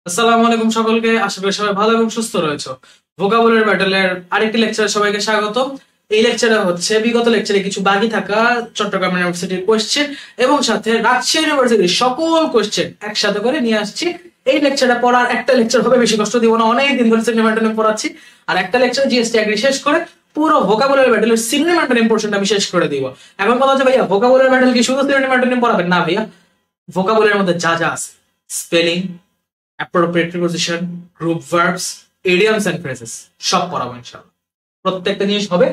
আসসালামু আলাইকুম সকলকে, আশা করি সবাই ভালো এবং সুস্থ রয়েছে। ভোকাবুলারি ব্যাটেলের আরেকটি লেকচারে সবাইকে স্বাগত। এই লেকচারে হচ্ছে বিগত লেকচারে কিছু বাকি থাকা চট্টগ্রাম ইউনিভার্সিটির কোশ্চেন এবং সাথে রাজশাহী ইউনিভার্সিটির সকল কোশ্চেন একসাথে করে নিয়ে আসছি। এই লেকচারটা পড়ার একটা লেকচার হবে, বেশি কষ্ট দিব না, অনেক দিন ধরে সিনেমাটোনিম পড়াচ্ছি। আর একটা লেকচার জিএসটি এগ্রি শেষ করে পুরো ভোকাবুলারি ব্যাটেলের সিনেমাটোনিম পোর্শনটা আমি শেষ করে দিব। এখন কথা হচ্ছে, ভাইয়া ভোকাবুলারি ব্যাটেল কি শুধু সিনেমাটোনিম পড়াবেন? না ভাইয়া, ভোকাবুলারির মধ্যে যা যা আছে, spelling, appropriate preposition, group verbs, idioms and phrases সব পড়াবো ইনশাআল্লাহ। প্রত্যেকটা জিনিস হবে।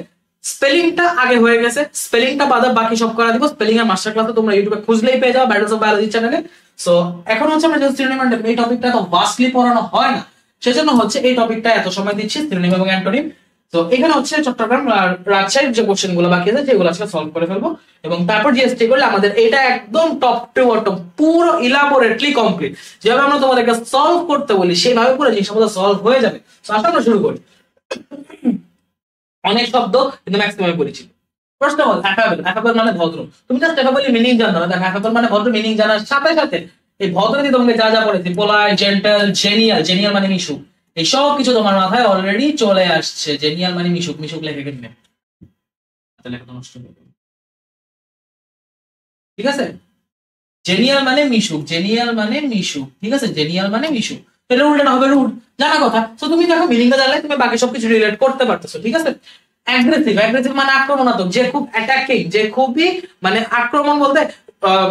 স্পেলিংটা আগে হয়ে গেছে, স্পেলিংটা বাদে বাকি সব করা দিব। স্পেলিং এর মাস্টার ক্লাস তোমরা ইউটিউবে খুঁজলেই পেয়ে যাও, ব্যাটেলস অফ বায়োলজি চ্যানেলে। সো এখন হচ্ছে আমরা যে সিনোনিম এন্ড এই টপিকটা তো ভাস্টলি পড়ানো হয় না, সেজন্য হচ্ছে এই টপিকটা এত সময় দিচ্ছি, সিনোনিম এবং অ্যান্টোনিম। তো এখানে হচ্ছে চট্টগ্রাম আর রাজশাহীর যে কোশ্চেন গুলো বাকি আছে সেগুলো আজকে সলভ করে ফেলবো, এবং তারপর জিএসটি করলে আমাদের এটা একদম টপ টু বটম পুরো ইলাবোরেটলি কমপ্লিট। যেভাবে আমরা তোমাদেরকে সলভ করতে বলি সেভাবে পুরো জিনিস আমাদের সলভ হয়ে যাবে। তো আসলে আমরা শুরু করি। অনেক শব্দ কিন্তু ম্যাক্সিমাম পরিচিত। ফার্স্ট অফ অল অ্যাফেবল, অ্যাফেবল মানে ভদ্র। তুমি জাস্ট অ্যাফেবল মিনিং জানো না, দেখো অ্যাফেবল মানে ভদ্র মিনিং জানার সাথে সাথে এই ভদ্র দিয়ে তোমাকে যা যা পড়েছি, পোলাইট, জেন্টাল, জেনিয়াল, জেনিয়াল মানে মিশুক, এই সব কিছু তোমার মাথায় অলরেডি চলে আসছে। জেনিয়াল মানে মিশুক, মিশুক লেখে কেমনে? লেখা তো নষ্ট হয়ে যাবে। ঠিক আছে, জেনিয়াল মানে মিশুক, জেনিয়াল মানে মিশুক, ঠিক আছে, জেনিয়াল মানে মিশুক। এটা উল্টাটা হবে রুড, জানা কথা। তো তুমি দেখো মিনিংটা জানলে তুমি বাকি সবকিছু রিলেট করতে পারতেছো, ঠিক আছে। অ্যাগ্রেসিভ, অ্যাগ্রেসিভ মানে আক্রমণাত্মক, যে খুব অ্যাটাকিং, যে খুবই মানে আক্রমণ বলতে আহ,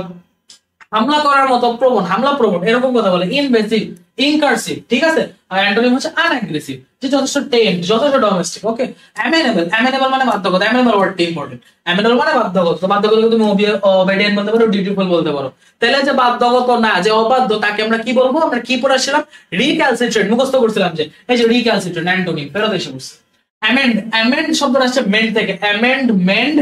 হামলা করার মতো প্রবণ, হামলা প্রবণ এরকম কথা বলে। ইনভেসিভ, ইনকার্সিভ, ঠিক আছে। আর অ্যান্টোনিম হচ্ছে আনঅ্যাগ্রেসিভ, যে যথেষ্ট টেম, যথেষ্ট ডোমেস্টিক। ওকে, অ্যামেনেবল, অ্যামেনেবল মানে বাধ্যগত, অ্যামেনেবল ওয়ার্ডটি ইম্পর্টেন্ট। অ্যামেনেবল মানে বাধ্যগত, তো বাধ্যগত তুমি ওবেডিয়েন্ট বলতে পারো, ডিউটিফুল বলতে পারো। তাহলে যে বাধ্যগত না, যে অবাধ্য, তাকে আমরা কি বলবো? আমরা কি পড়াছিলাম? রিক্যালসিট্রেন্ট, মুখস্থ করছিলাম যে এই যে রিক্যালসিট্রেন্ট অ্যান্টোনিম ফেরত এসে বলছে। অ্যামেন্ড, অ্যামেন্ড শব্দটা আসছে মেন্ড থেকে, অ্যামেন্ডমেন্ট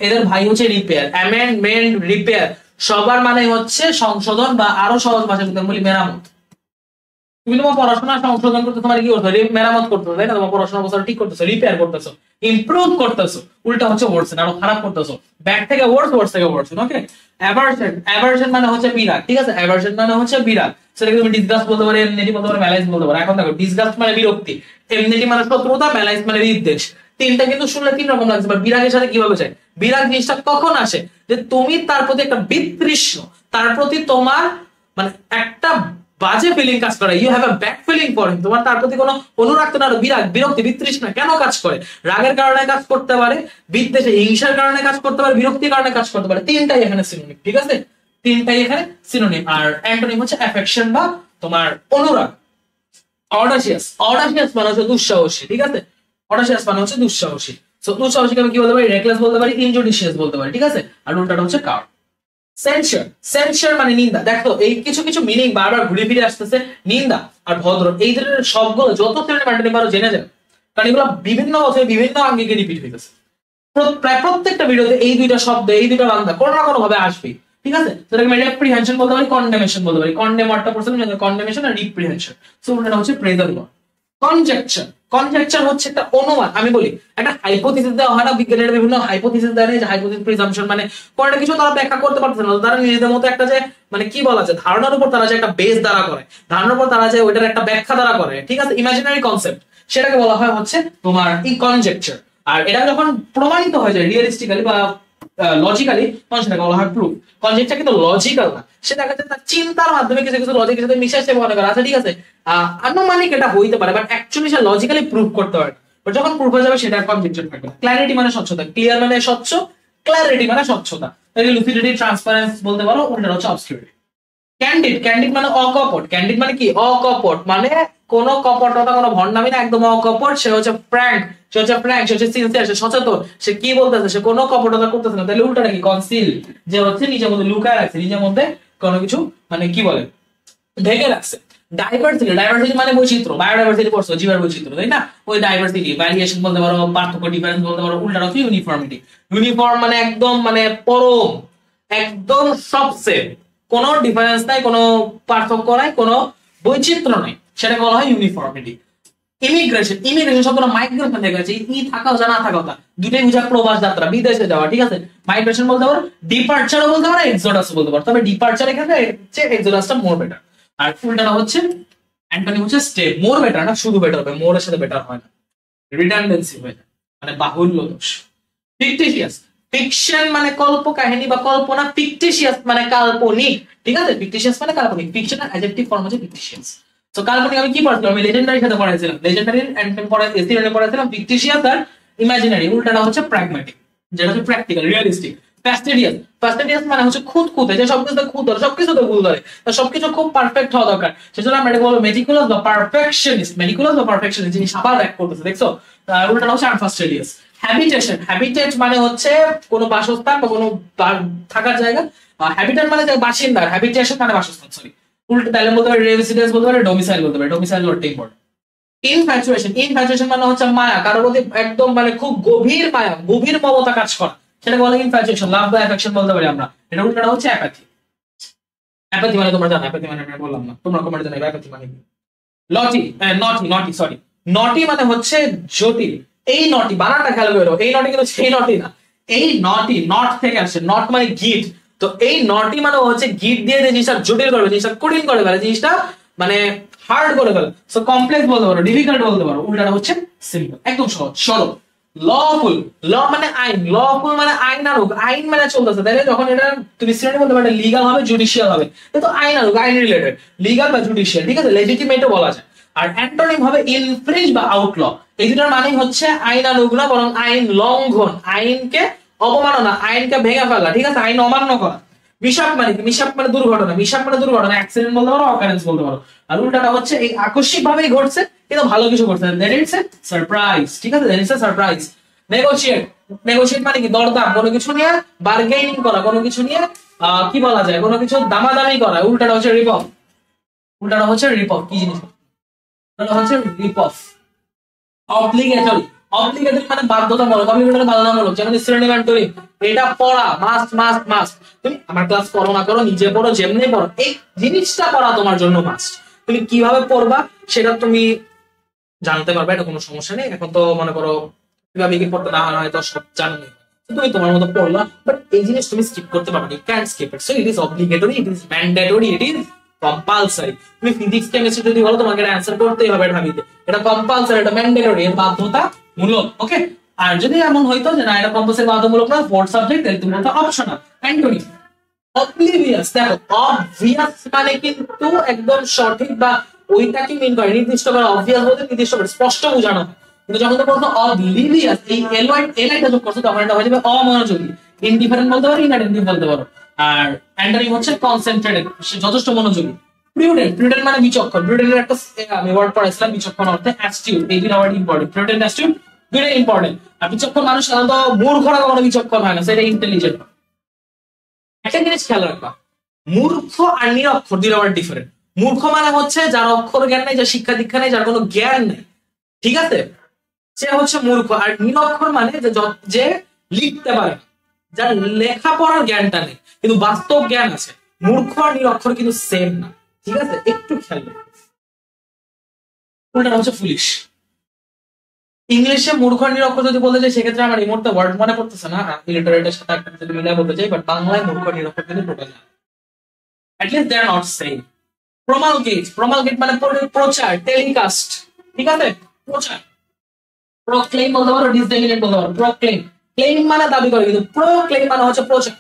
এদের ভাই হচ্ছে রিপেয়ার। অ্যামেন্ডমেন্ট, রিপেয়ার সবার মানে হচ্ছে সংশোধন, বা আরো সহজ ভাষায় যদি বলি মেরামত। তুমি তোমার পড়াশোনা সংশোধন করতে, তোমার কি করতে হবে? মেরামত করতে হবে, তাই না? তোমার পড়াশোনা অবস্থা ঠিক করতেছো, রিপেয়ার করতেছো, ইমপ্রুভ করতেছো। উল্টা হচ্ছে ওয়ার্ডস, আরো খারাপ করতেছো। ব্যাক থেকে ওয়ার্ডস, ওয়ার্ডস থেকে ওয়ার্ডস। ওকে, অ্যাভারশন, অ্যাভারশন মানে হচ্ছে বিরাগ, ঠিক আছে। অ্যাভারশন মানে হচ্ছে বিরাগ, সেটাকে তুমি ডিসগাস্ট বলতে পারো, এমনিটি বলতে পারো, ম্যালাইজ বলতে পারো। এখন দেখো, ডিসগাস্ট মানে বিরক্তি, এমনিটি মানে শত্রুতা, ম্যালাইজ মানে বিদ্বেষ। তিনটা কিন্তু শুনলে তিন রকম লাগছে, বাট বিরাগের সাথে কিভাবে যায়? বিরাগ জিনিসটা কখন আসে? যে তুমি তার প্রতি একটা বিতৃষ্ণ, তার প্রতি তোমার মানে একটা বাজে ফিলিং কাজ করে, you have a bad feeling for him, তোমার তার প্রতি কোনো অনুরাগ না, বিরাগ, বিরক্তি, বিতৃষ্ণা কেন কাজ করে? রাগের কারণে কাজ করতে পারে, বিদ্বেষে, হিংসার কারণে কাজ করতে পারে, বিরক্তির কারণে কাজ করতে পারে। তিনটাই এখানে সিনোনিম, ঠিক আছে, তিনটাই এখানে সিনোনিম। আর অ্যান্টোনিম হচ্ছে অ্যাফেকশন বা তোমার অনুরাগ। অডাসিয়াস, অডাসিয়াস মানে হচ্ছে দুঃসাহসী, ঠিক আছে। অডাসিয়াস মানে হচ্ছে দুঃসাহসী। সো দুঃসাহসীকে আমি কি বলতে পারি? রেকলেস বলতে পারি, ইনজুডিশিয়াস বলতে পারি, ঠিক আছে। আর উল্টাটা হচ্ছে কার্ড। সেন্সার, সেন্সার মানে নিন্দা। দেখো এই কিছু কিছু মিনিং বারবার ঘুরে ফিরে আসতেছে, নিন্দা আর ভদ্র, এই ধরনের সবগুলো যত শ্রেণীর ম্যান্ডেলিং পারো জেনে যাবে, কারণ এগুলো বিভিন্ন বছরে বিভিন্ন আঙ্গিকে রিপিট হইতেছে। প্রায় প্রত্যেকটা ভিডিওতে এই দুইটা শব্দ, এই দুইটা বাংলা কোনো না কোনো ভাবে আসবে, ঠিক আছে। সেটাকে আমি রিপ্রিহেনশন বলতে পারি, কন্ডেমেশন বলতে পারি। কন্ডেম ওয়ার্ডটা পড়ছিলাম, কন্ডেমেশন আর রিপ্রিহেনশন। সো এটা হচ্ছে প্রেজেন্ট ওয়ার্ড। কনজেকচার, কনজেকচার হচ্ছে একটা অনুমান। আমি বলি একটা হাইপোথিসিস দেওয়া হয় না, বিজ্ঞানীরা বিভিন্ন হাইপোথিসিস দেয়, যে হাইপোথিসিস প্রিজাম্পশন মানে কোনটা কিছু তারা ব্যাখ্যা করতে পারতেছে না, তারা নিজেদের মতো একটা যে মানে কি বলা যায়, ধারণার উপর তারা যে একটা বেস দ্বারা করে, ধারণার উপর তারা যে ওইটার একটা ব্যাখ্যা দ্বারা করে, ঠিক আছে, ইমাজিনারি কনসেপ্ট, সেটাকে বলা হয় হচ্ছে তোমার ই কনজেকচার। আর এটা যখন প্রমাণিত হয়ে যায় রিয়েলিস্টিক্যালি বা লজিক্যালি, তখন সেটাকে বলা হয় প্রুফ। কনজেক্টটা কিন্তু লজিক্যাল না, সে দেখা যাচ্ছে তার চিন্তার মাধ্যমে কিছু কিছু লজিকের সাথে মিশে আসছে মনে করে, আচ্ছা ঠিক আছে আনুমানিক এটা হইতে পারে, but actually say logically proof করতে পারে। বাট যখন প্রুফ হয়ে যাবে সেটা কনজেকচার থাকবে। ক্ল্যারিটি মানে স্বচ্ছতা, ক্লিয়ার মানে স্বচ্ছ, ক্ল্যারিটি মানে স্বচ্ছতা। লুসিডিটি, ট্রান্সপারেন্স বলতে পারো, ওটা হচ্ছে অবসকিউরিটি। ক্যান্ডিড, ক্যান্ডিড মানে অকপট। ক্যান্ডিড মানে কি? অকপট মানে কোনো কপটতা, কোনো ভণ্ডামি না, একদম অকপট। সে হচ্ছে প্র্যাঙ্ক, সে হচ্ছে প্র্যাঙ্ক, সে হচ্ছে সিনসিয়ার, সে সচেতন, সে কি বলতেছে, সে কোনো কপটতা করতেছে না। তাহলে উল্টাটা কি? কনসিল, যে হচ্ছে নিজের মধ্যে লুকায় রাখছে, নিজের মধ্যে কোনো কিছু মানে কি বলে ঢেকে রাখছে। ডাইভার্সিটি, ডাইভার্সিটি মানে বৈচিত্র্য, বায়োডাইভার্সিটি পড়ছো, জীবের বৈচিত্র্য, তাই না? ওই ডাইভার্সিটি, ভ্যারিয়েশন বলতে পারো, পার্থক্য, ডিফারেন্স বলতে পারো। উল্টাটা হচ্ছে ইউনিফর্মিটি। ইউনিফর্ম মানে একদম মানে পরম, একদম সবচেয়ে, কোনো ডিফারেন্স নাই, কোনো পার্থক্য নাই, কোনো বৈচিত্র্য নাই, সেটাকে বলা হয় ইউনিফর্মিটি। ইমিগ্রেশন, ইমিগ্রেশন শব্দটা মাইগ্রেশন থেকে আছে, ই থাকাও যা না থাকাও তা, দুটোই বুঝা প্রবাস যাত্রা, বিদেশে যাওয়া, ঠিক আছে। মাইগ্রেশন বলতে পারো, ডিপার্চারও বলতে পারো, এক্সোডাস বলতে পারো, তবে ডিপার্চার এখানে হচ্ছে এক্সোডাসটা মোর বেটার। আর উল্টাটা হচ্ছে অ্যান্টোনিম হচ্ছে স্টে, মোর বেটার না, শুধু বেটার হবে, মোর এর সাথে বেটার হয় না, রিডান্ডেন্সি হয়ে যায়, মানে বাহুল্য দোষ। ফিকটিশিয়াস, ফিকশন মানে কল্প কাহিনী বা কল্পনা, ফিকটিশিয়াস মানে কাল্পনিক, ঠিক আছে, ফিকটিশিয়াস মানে কাল্পনিক, ফিকশন এর অ্যাডজেক্টিভ ফর্ম হচ্ছে ফিকটিশিয়াস। তো কাল্পনিক আমি কি পড়াছিলাম, আমি লেজেন্ডারির সাথে পড়াইছিলাম, লেজেন্ডারির অ্যান্টোনিম পড়াইছিলাম ফিকটিশিয়াস আর ইমাজিনারি, উল্টাটা হচ্ছে প্র্যাগম্যাটিক, যেটা হচ্ছে প্র্যাকটিক্যাল রিয়েলিস্টিক। ফাস্টিডিয়াস, ফাস্টিডিয়াস মানে হচ্ছে খুঁতখুঁতে, যে সবকিছুতে খুঁত ধরে, সবকিছুতে ভুল ধরে, তো সবকিছু খুব পারফেক্ট হওয়া দরকার, সেজন্য আমরা এটা বলবো মেটিকুলাস বা পারফেকশনিস্ট, মেটিকুলাস বা পারফেকশনিস্ট, জিনিস আবার ব্যাক করতেছে, দেখছো, উল্টাটা হচ্ছে আনফাস্টিডিয়াস। হ্যাবিটেশন, হ্যাবিটেট মানে হচ্ছে কোনো বাসস্থান বা কোনো থাকার জায়গা, হ্যাবিটেট মানে বাসিন্দার, হ্যাবিটেশন মানে বাসস্থান, সরি উল্টো, তাহলে বলতে পারি রেসিডেন্স, বলতে পারি ডোমিসাইল, বলতে পারি ডোমিসাইল ওয়ার্ডটা ইম্পর্টেন্ট। ইনফ্যাচুয়েশন, ইনফ্যাচুয়েশন মানে হচ্ছে মায়া, কারোর প্রতি একদম মানে খুব গভীর মায়া, গভীর মমতা কাজ করা, সেটাকে বলে ইনফ্যাচুয়েশন, লাভ বা অ্যাফেকশন বলতে পারি আমরা। এটা উল্টাটা হচ্ছে অ্যাপাথি। অ্যাপাথি মানে তোমরা জানো, অ্যাপাথি মানে আমি বললাম না, তোমরা কমেন্টে জানাবে অ্যাপাথি মানে কি। লটি, নটি, নটি সরি, নটি মানে হচ্ছে জটিল। এই নটি বানানটা খেয়াল করো, এই নটি কিন্তু সেই নটি না, এই নটি নট থেকে আসছে, নট মানে গিট, তো এই নটি মানে হচ্ছে গিট দিয়ে যে জিনিসটা জটিল করবে, জিনিসটা কঠিন করে ফেলে, জিনিসটা মানে হার্ড করে ফেলে, সো কমপ্লেক্স বলতে পারো, ডিফিকাল্ট বলতে পারো, উল্টাটা হচ্ছে সিম্পল, একদম সহজ সরল। লফুল, ল মানে আইন, লফুল মানে আইনানুগ, আইন মানে চলতেছে, তাই যখন এটা তুমি সিনোনিম বলতে পারো, লিগাল হবে, জুডিশিয়াল হবে, তো আইনানুগ, আইন রিলেটেড, লিগাল বা জুডিশিয়াল, ঠিক আছে, লেজিটিমেটও বলা যায়। আর অ্যান্টোনিম হবে ইনফ্রিঞ্জ বা আউটল, এই দুটার মানেই হচ্ছে আইনানুগ না, বরং আইন লঙ্ঘন, আইনকে অবমাননা, আইনকে ভেঙে ফেলা, ঠিক আছে, আইন অমান্য করা। মিশাপ মানে কি, মিশাপ মানে দুর্ঘটনা, মিশাপ মানে দুর্ঘটনা, অ্যাক্সিডেন্ট বলতে পারো, অকারেন্স বলতে পারো। আর উল্টাটা হচ্ছে এই আকস্মিক ভাবেই ঘটছে কিন্তু ভালো কিছু ঘটছে, দ্যাট ইজ এ সারপ্রাইজ, ঠিক আছে, that is a surprise. Negotiate, negotiate মানে কি, দরদাম, কোনো কিছু নিয়ে বার্গেনিং করা, কোনো কিছু নিয়ে কি বলা যায়, কোনো কিছু দামাদামি করা, উল্টাটা হচ্ছে রিপ অফ, উল্টাটা হচ্ছে রিপ অফ, কি জিনিস, উল্টাটা হচ্ছে রিপ অফ। অব্লিগেটরি, অব্লিগেটরি মানে বাধ্যতামূলক, অব্লিগেটরি বাধ্যতামূলক, যেমন সিনোনিম অ্যান্টোনিম, এটা পড়া মাস্ট মাস্ট মাস্ট, তুমি আমার ক্লাস করো না করো, নিজে পড়ো, যেমনি পড়ো, এই জিনিসটা পড়া তোমার জন্য মাস্ট। তুমি কিভাবে পড়বা সেটা তুমি জানতে পারবে, এটা কোনো সমস্যা নেই, এখন তো মনে করো কিভাবে কি পড়তে না হয় তো সব জানো, তুমি তোমার মতো পড়লা, বাট এই জিনিস তুমি স্কিপ করতে পারবে না, you can't skip it, so it is obligatory, it is mandatory, it is compulsory. তুমি ফিজিক্স কেমিস্ট্রি যদি বলো তোমাকে এটা অ্যান্সার করতেই হবে ভাবিতে, এটা কম্পালসারি, এটা ম্যান্ডেটরি, এর বাধ্যতামূলক, ওকে। আর যদি এমন হইতো যে না এটা কম্পালসারি বাধ্যতামূলক না, ফোর্থ সাবজেক্ট, তাহলে তুমি বলতো অপশনাল। অ্যান্টোনিম অবলিভিয়াস, দেখো অবভিয়াস মানে কিন্তু একদম সঠিক বা ওইটাকে মিন করে, নির্দিষ্ট করে, অবভিয়াস বলতে নির্দিষ্ট করে স্পষ্ট বোঝানো, কিন্তু যখন তো বলতো অবলিভিয়াস, এই এলআইটা যোগ করছো তখন এটা হয়ে যাবে অমনোযোগী, ইনডিফারেন্ট বলতে পারো, ইনঅ্যাটেন্টিভ বলতে পারো। আর অ্যান্টোনিম হচ্ছে কনসেন্ট্রেটেড, যথেষ্ট মনোযোগী। প্রিউডেন্ট, প্রিউডেন্ট মানে বিচক্ষণ, প্রিউডেন্টের একটা আমি ওয়ার্ড পড়াইছিলাম বিচক্ষণ অর্থে, অ্যাস্টিউট, এই দুটো ওয়ার্ড ইম্পর্টেন্ট, প্রিউডেন্ট অ্যাস্টিউট দুটোই ইম্পর্টেন্ট। আর বিচক্ষণ মানুষ সাধারণত মূর্খরা কখনো বিচক্ষণ হয় না, সেটা ইন্টেলিজেন্ট। একটা জিনিস খেয়াল রাখবা, মূর্খ আর নিরক্ষর দুই আবার ডিফারেন্ট। মূর্খ মানে হচ্ছে যার অক্ষর জ্ঞান নেই, যার শিক্ষা দীক্ষা নেই, যার কোনো জ্ঞান নেই, ঠিক আছে, সে হচ্ছে মূর্খ। আর নিরক্ষর মানে যে লিখতে পারে, যার লেখাপড়ার জ্ঞানটা নেই কিন্তু বাস্তব জ্ঞান আছে। মূর্খ আর নিরক্ষর কিন্তু সেম না, ঠিক আছে, একটু খেয়াল রাখবে। ওটা হচ্ছে ফুলিশ। ইংলিশে মূর্খ আর নিরক্ষর যদি বলতে চাই, সেক্ষেত্রে আমার এই মুহূর্তে ওয়ার্ড মনে পড়তেছে না, ইলিটারেটের সাথে একটা যদি মিলে বলতে চাই, বাট বাংলায় মূর্খ আর নিরক্ষর কিন্তু টোটাল না, at least they are not same. Promulgate, promulgate মানে প্রচার, টেলিকাস্ট, ঠিক আছে, প্রচার। প্রক্লেম বলতে পারো, ডিসেমিনেট বলতে পারো, প্রক্লেম, ক্লেম মানে দাবি করে, কিন্তু প্রক্লেম মানে হচ্ছে প্রচার।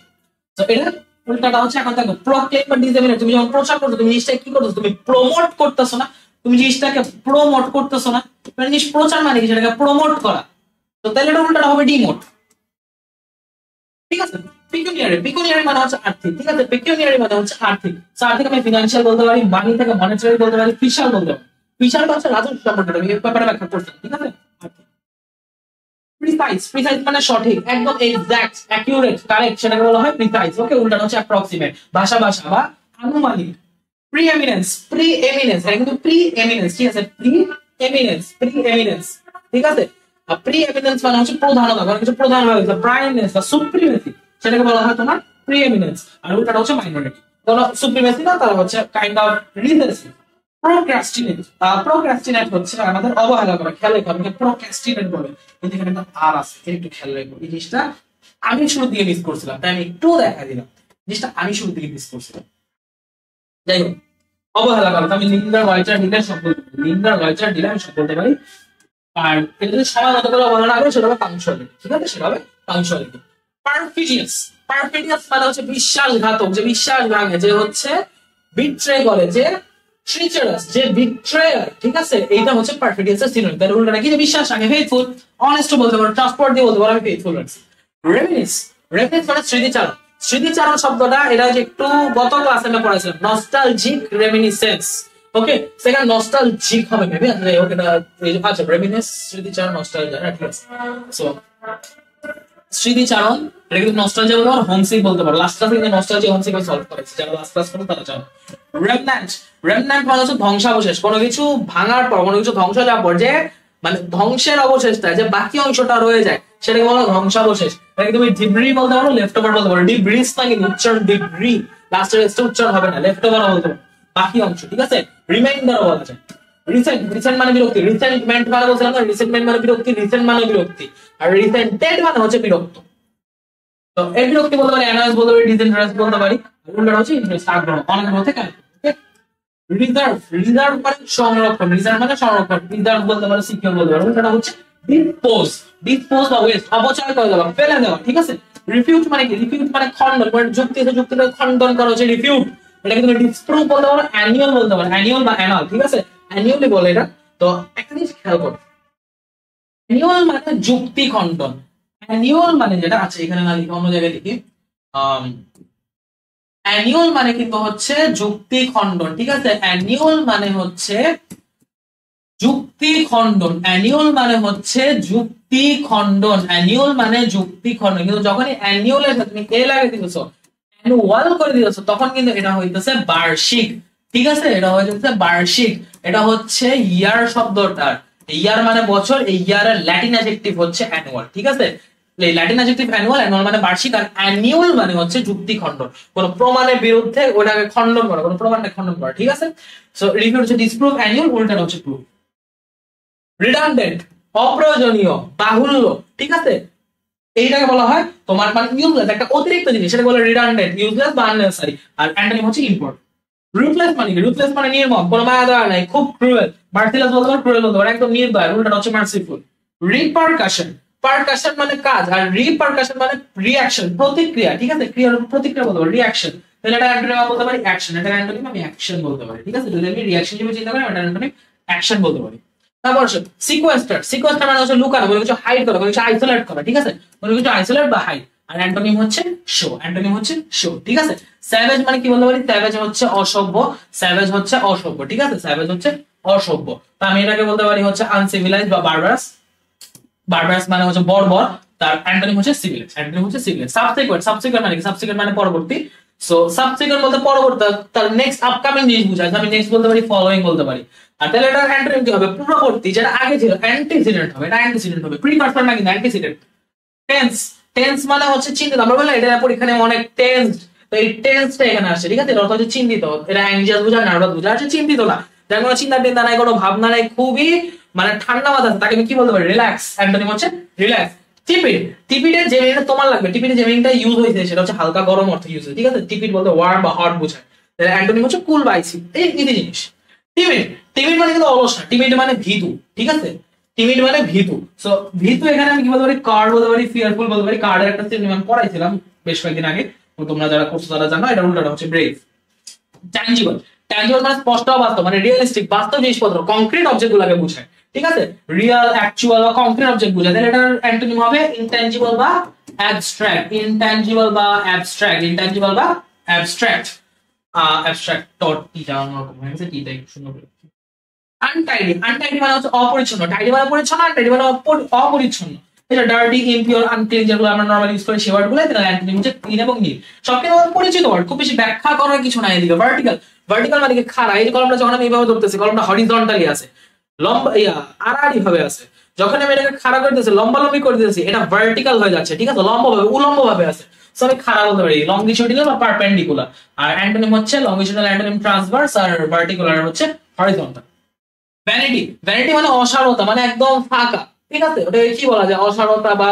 তো এটা উল্টাটা হচ্ছে, এখন দেখো প্রক্লেম বা ডিসেমিনেট, তুমি যখন প্রচার করছো, তুমি জিনিসটা কি করতেছো, তুমি প্রমোট করতেছো না, তুমি জিনিসটাকে প্রমোট করতেছো না, মানে জিনিস প্রচার মানে কি, সেটাকে প্রমোট করা, তো তাহলে এটা উল্টাটা হবে ডিমোট, ঠিক আছে। পেকুনিয়ারি, পেকুনিয়ারি মানে হচ্ছে আর্থিক, ঠিক আছে, পেকুনিয়ারি মানে হচ্ছে আর্থিক, আর্থিক আমি ফিনান্সিয়াল বলতে পারি, মানি থেকে মনেটারি বলতে পারি, ফিশাল বলতে পারি, ফিশাল হচ্ছে রাজস্ব সম্পর্কিত, আমি এই ব্যাপারে ব্যাখ্যা করছি, ঠিক আছে। প্রিসাইজ, প্রিসাইজ মানে সঠিক, একদম এক্সাক্ট, অ্যাকিউরেট, কারেক্ট, সেটাকে বলা হয় প্রিসাইজ, ওকে। উল্টানো হচ্ছে অ্যাপ্রক্সিমেট, ভাষা ভাষা বা আনুমানিক। প্রিএমিনেন্স, প্রিএমিনেন্স, এটা কিন্তু প্রিএমিনেন্স, ঠিক আছে, প্রিএমিনেন্স, প্রিএমিনেন্স, ঠিক আছে। আর প্রিএমিনেন্স মানে হচ্ছে প্রধানতা, কোনো কিছু প্রধান হয়ে গেছে, প্রাইমনেস বা সুপ্রিমেসি, সেটাকে বলা হয় তোমার প্রিএমিনেন্স। আর উল্টাটা হচ্ছে মাইনরিটি, কোনো সুপ্রিমেসি না, তারা হচ্ছে kind of recessive. Procrastinate, procrastinate হচ্ছে আমাদের অবহেলা করা, খেয়াল রাখো, আমি প্রোক্রাস্টিনেট বলে, কিন্তু এখানে একটা আর আছে, একটু খেয়াল রাখবো, এই জিনিসটা আমি শুরু দিয়ে মিস করছিলাম, তাই আমি একটু দেখা দিলাম, জিনিসটা আমি শুরু থেকে মিস করছিলাম। যাই হোক, অবহেলা করা, আমি লিঙ্গার লয়চার দিলে সব বলতে পারি, লিঙ্গার লয়চার দিলে আমি সব বলতে পারি। আর এটা যদি সময় মতো করে অবহেলা না করে সেটা হবে পাংচুয়ালিটি, ঠিক আছে, সেটা হবে পাংচুয়ালিটি। পারফিডিয়াস, পারফিডিয়াস মানে হচ্ছে বিশ্বাসঘাতক, যে বিশ্বাস ভাঙে, যে হচ্ছে বিট্রে করে, যে ট্রিচারাস, যে বিট্রেয়ার, ঠিক আছে, এইটা হচ্ছে পারফিডিয়াস এর সিনোনিম। তার উল্টা নাকি যে বিশ্বাস রাখে, ফেইথফুল, অনেস্ট বলতে পারো, ট্রান্সপারেন্ট বলতে পারো, আমি ফেইথফুল রাখছি। রেমিনিস, রেমিনিস মানে স্মৃতিচারণ। স্মৃতিচারণ শব্দটা এটা যে একটু গত ক্লাসে আমরা পড়াইছিলাম, নস্টালজিক রেমিনিসেন্স। ওকে, সেখানে নস্টালজিক হবে মেবি, ওকে না, আচ্ছা রেমিনিস স্মৃতিচারণ নস্টালজিয়া, ঠিক আছে। সো স্মৃতিচারণ, এটা কিন্তু নস্টালজিয়া বলতে পারো, হোমসিক বলতে পারো। লাস্ট ক্লাসে কিন্তু নস্টালজিয়া হোমসিক সলভ করেছি, যারা লাস্ট ক্লাস করো তারা জানো। রেমন্যান্ট, রেমন্যান্ট মানে হচ্ছে ধ্বংসাবশেষ, কোনো কিছু ভাঙার পর, কোনো কিছু ধ্বংস যাওয়ার পর যে মানে ধ্বংসের অবশেষটা, যে বাকি অংশটা রয়ে যায় সেটাকে বলা ধ্বংসাবশেষ। এটাকে তুমি ডিব্রি বলতে পারো, লেফট ওভার বলতে পারো। ডিব্রিস না কিন্তু উচ্চারণ ডিব্রি, লাস্টের এসটা উচ্চারণ হবে না, লেফট ওভার বলতে পারো বাকি অংশ, ঠিক আছে। রিমাইন্ডার বলা যায়। রিসেন্ট, রিসেন্ট মানে বিরক্তি, রিসেন্টমেন্ট মানে বলছিলাম না, রিসেন্টমেন্ট মানে বিরক্তি, রিসেন্ট মানে বিরক্তি, আর রিসেন্টেড মানে হচ্ছে বিরক্ত। তো এর বিরক্তি বলতে পারি, অ্যানায়াস বলতে পারি, ডিসইন্টারেস্ট বলতে পারি, উল্টা হচ্ছে ইন্টারেস্ট, আগ্রহ, অনাগ্রহ থেকে আগ্রহ। রিজার্ভ, রিজার্ভ মানে সংরক্ষণ, রিজার্ভ মানে সংরক্ষণ, রিজার্ভ বলতে পারো, সিকিউর বলতে পারো, সেটা হচ্ছে ডিসপোজ, ডিসপোজ বা ওয়েস্ট, অপচয় করে দেওয়া, ফেলে দেওয়া, ঠিক আছে। রিফিউট মানে কি? রিফিউট মানে খণ্ডন, মানে যুক্তি আছে, যুক্তিকে খণ্ডন করা হচ্ছে রিফিউট। এটাকে তুমি ডিসপ্রুভ বলতে পারো, অ্যানুয়াল বলতে পারো, অ্যানুয়াল বা অ্যানাল, ঠিক আছে, অ্যানুয়ালি বলে এটা। তো একটা জিনিস খেয়াল করো, অ্যানুয়াল মানে যুক্তি খণ্ডন। অ্যানুয়াল মানে যেটা আছে এখানে না লিখে অন্য জায়গায় লিখি, অ্যানুয়াল মানে কিন্তু হচ্ছে যুক্তি খণ্ডন, ঠিক আছে। অ্যানুয়াল মানে হচ্ছে যুক্তি খণ্ডন, অ্যানুয়াল মানে হচ্ছে যুক্তি খণ্ডন, অ্যানুয়াল মানে যুক্তি খণ্ডন। কিন্তু যখনই অ্যানুয়ালের সাথে তুমি এ লাগিয়ে দিতেছো, অ্যানুয়াল করে দিতেছো, তখন কিন্তু এটা হইতেছে বার্ষিক, ঠিক আছে, এটা হইতেছে বার্ষিক। এটা হচ্ছে ইয়ার শব্দটার, ইয়ার মানে বছর, এই ইয়ারের ল্যাটিন অ্যাডজেক্টিভ হচ্ছে অ্যানুয়াল, ঠিক আছে। এই ল্যাটিন অ্যাডজেক্টিভ অ্যানুয়াল, অ্যানুয়াল মানে বার্ষিক, আর অ্যানুয়াল মানে হচ্ছে যুক্তি খণ্ডন, কোন প্রমাণের বিরুদ্ধে ওটাকে খণ্ডন করা, কোন প্রমাণকে খণ্ডন করা, ঠিক আছে। সো রিফিউট হচ্ছে ডিসপ্রুভ, অ্যানুয়াল উল্টাটা হচ্ছে প্রুভ। রিডান্ডেন্ট, অপ্রয়োজনীয়, বাহুল্য, ঠিক আছে, এইটাকে বলা হয় তোমার মানে ইউজলেস, একটা অতিরিক্ত জিনিস, সেটা বলে রিডান্ডেন্ট, ইউজলেস বা আননেসেসারি। আর অ্যান্টোনিম হচ্ছে ইম্পর্টেন্ট। রুথলেস মানে কি? রুথলেস মানে নির্মম, কোনো মায়া দয়া নাই, খুব ক্রুয়েল। মার্সিলাস বলতে পারো, ক্রুয়েল বলতে পারো, একদম নির্দয়, উল্টাটা হচ্ছে মার্সিফুল। রিপারকাশন, পারকাশন মানে কাজ, আর রিপারকাশন মানে রিঅ্যাকশন, প্রতিক্রিয়া, ঠিক আছে, ক্রিয়ার প্রতিক্রিয়া বলতে পারো, রিঅ্যাকশন। তাহলে এটা অ্যান্টোনিম বলতে পারি অ্যাকশন, এটা অ্যান্টোনিম আমি অ্যাকশন বলতে পারি, ঠিক আছে। যদি আমি রিঅ্যাকশন হিসেবে চিন্তা করি, এটা অ্যান্টোনিম অ্যাকশন বলতে পারি। তারপর সিকোয়েস্টার, সিকোয়েস্টার মানে হচ্ছে লুকানো, কোনো কিছু হাইড করা, কোনো কিছু আইসোলেট করা, ঠিক আছে, কোনো কিছু আইসোলেট বা হাইড। আর অ্যান্টোনিম হচ্ছে শো, অ্যান্টোনিম হচ্ছে শো, ঠিক আছে। স্যাভেজ মানে কি বলতে পারি? স্যাভেজ হচ্ছে অসভ্য, স্যাভেজ হচ্ছে অসভ্য, ঠিক আছে, স্যাভেজ হচ্ছে অসভ্য। তো আমি এটাকে বলতে পারি হচ্ছে আনসিভিলাইজ বা বারবারাস, বারবারাস মানে হচ্ছে বর্বর, তার অ্যান্টোনিম হচ্ছে সিভিলাইজ, অ্যান্টোনিম হচ্ছে সিভিলাইজ। সাবসিকুয়েন্ট, সাবসিকুয়েন্ট মানে কি? সাবসিকুয়েন্ট মানে পরবর্তী। সো সাবসিকুয়েন্ট বলতে পরবর্তী, তার নেক্সট আপকামিং জিনিস বোঝায়, আমি নেক্সট বলতে পারি ফলোইং বলতে পারি। আর তাহলে এটা অ্যান্টোনিম কি হবে? পূর্ববর্তী, যেটা আগে ছিল, অ্যান্টিসিডেন্ট হবে, এটা অ্যান্টিসিডেন্ট হবে, প্রিকারসর না কিন্তু অ্যান্টিসিডেন্ট। টেন্স, টেন্স মানে হচ্ছে চিন্তিত, আমরা বললাম এটা পরীক্ষায় অনেক টেন্স, তো এই টেন্সটা এখানে আসছে, ঠিক আছে, এটা অর্থ হচ্ছে চিন্তিত, এটা অ্যাংজিয়াস বোঝায়, নার্ভাস বোঝায়, হচ্ছে চিন্তিত না, যার কোনো চিন্তা টিন্তা নাই, কোনো ভাবনা নাই, খুবই মানে ঠান্ডা মাথা আছে, তাকে আমি কি বলতে পারি? রিল্যাক্স, অ্যান্টোনিম হচ্ছে রিল্যাক্স। টিপিড, টিপিডের যে মিনিংটা তোমার লাগবে, টিপিডের যে মিনিংটা ইউজ হয়েছে সেটা হচ্ছে হালকা গরম অর্থে ইউজ হয়, ঠিক আছে। টিপিড বলতে ওয়ার্ম বা হট বোঝায়, তাহলে অ্যান্টোনিম হচ্ছে কুল বা আইসি, এই ইজি জিনিস। টিমিড, টিমিড মানে কিন্তু অলস না, টিমিড মানে ভীতু, ঠিক আছে, টিমিড মানে ভীতু। সো ভীতু এখানে আমি কি বলতে পারি? কার্ড বলতে পারি, ফিয়ারফুল বলতে পারি। কার্ডের একটা সিনোনিম আমি পড়াইছিলাম বেশ কয়েকদিন আগে, তো তোমরা যারা করছো তারা জানো, এটা উল্টাটা হচ্ছে ব্রেভ। ট্যানজিবল, ট্যানজিবল মানে স্পষ্ট বা বাস্তব, মানে রিয়েলিস্টিক, বাস্তব জিনিসপত্র, কংক্রিট অবজেক্ট গুলোকে বোঝায়, ঠিক আছে, রিয়েল, অ্যাকচুয়াল বা কংক্রিট অবজেক্ট বোঝায়। তাহলে এটার অ্যান্টোনিম হবে ইনট্যানজিবল বা অ্যাবস্ট্রাক্ট, ইনট্যানজিবল বা অ্যাবস্ট্রাক্ট, ইনট্যানজিবল বা অ্যাবস্ট্রাক্ট। অ্যাবস্ট্রাক্ট ডট টি জানো হয়ে গেছে, টিটা একটু সুন্দর করে। আনটাইডি, আনটাইডি মানে হচ্ছে অপরিচ্ছন্ন, টাইডি মানে পরিচ্ছন্ন, আনটাইডি মানে অপরিচ্ছন্ন। এটা ডার্টি, ইমপিওর, আনক্লিন, যেগুলো আমরা নরমালি ইউজ করি সেই ওয়ার্ডগুলো, এটা অ্যান্টোনিম হচ্ছে ক্লিন এবং নিট। সবকিছু পরিচিত ওয়ার্ড, খুব বেশি ব্যাখ্যা করার কিছু নাই এদিকে। ভার্টিক্যাল, ভার্টিক্যাল মানে কি? খাড়া, এই যে কলমটা যখন আমি এইভাবে ধরতেছি, কলমটা হরিজন্টালি আছে, লম্বা আড়াআড়ি ভাবে আছে, যখন আমি এটাকে খাড়া করতেছি, লম্বালম্বি করে দিতেছি, এটা ভার্টিক্যাল হয়ে যাচ্ছে, ঠিক আছে, লম্বা ভাবে, উলম্ব ভাবে আছে। সো আমি খাড়া বলতে পারি লংগিটিউডিনাল বা পারপেন্ডিকুলার। আর অ্যান্টোনিম হচ্ছে লংগিটিউডিনাল, অ্যান্টোনিম ট্রান্সভার্স, আর ভার্টিকুলার হচ্ছে হরিজন্টাল। ভ্যানিটি, ভ্যানিটি মানে অসারতা, মানে একদম ফাঁকা, ঠিক আছে, ওটা কি বলা যায়? অসারতা বা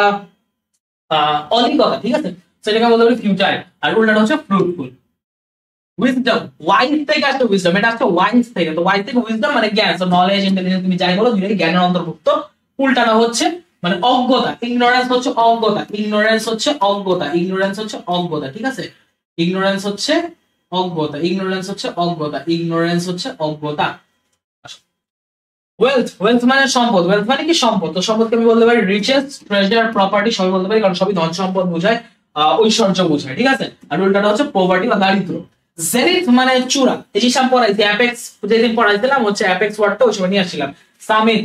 অধিকতা, ঠিক আছে, সেটাকে বলতে পারি ফিউটাইল, আর উল্টাটা হচ্ছে ফ্রুটফুল। উইজডম, ওয়াইজ থেকে আসছে উইজডম, এটা আসছে ওয়াইজ থেকে। তো ওয়াইজ থেকে উইজডম মানে জ্ঞান, তো নলেজ ইন্টেলিজেন্স তুমি যাই বলো দুটোই জ্ঞানের অন্তর্ভুক্ত। উল্টাটা হচ্ছে মানে অজ্ঞতা, ইগনোরেন্স হচ্ছে অজ্ঞতা, ইগনোরেন্স হচ্ছে অজ্ঞতা, ইগনোরেন্স হচ্ছে অজ্ঞতা, ঠিক আছে? ইগনোরেন্স হচ্ছে অজ্ঞতা, ইগনোরেন্স হচ্ছে অজ্ঞতা, ইগনোরেন্স হচ্ছে অজ্ঞতা। ওয়েলথ, ওয়েলথ মানে সম্পদ, ওয়েলথ মানে কি সম্পদ। তো সম্পদকে আমি বলতে পারি রিচেস, ট্রেজার, প্রপার্টি সবই বলতে পারি, কারণ সবই ধন সম্পদ বোঝায়, ঐশ্বর্য বোঝায়, ঠিক আছে? আর উল্টাটা হচ্ছে পভার্টি বা দারিদ্র। জেনিথ মানে চূড়া, এই যে পড়াইছি অ্যাপেক্স, যেদিন পড়াইছিলাম হচ্ছে অ্যাপেক্স ওয়ার্ডটা ওই সময় নিয়ে আসছিলাম। Summit,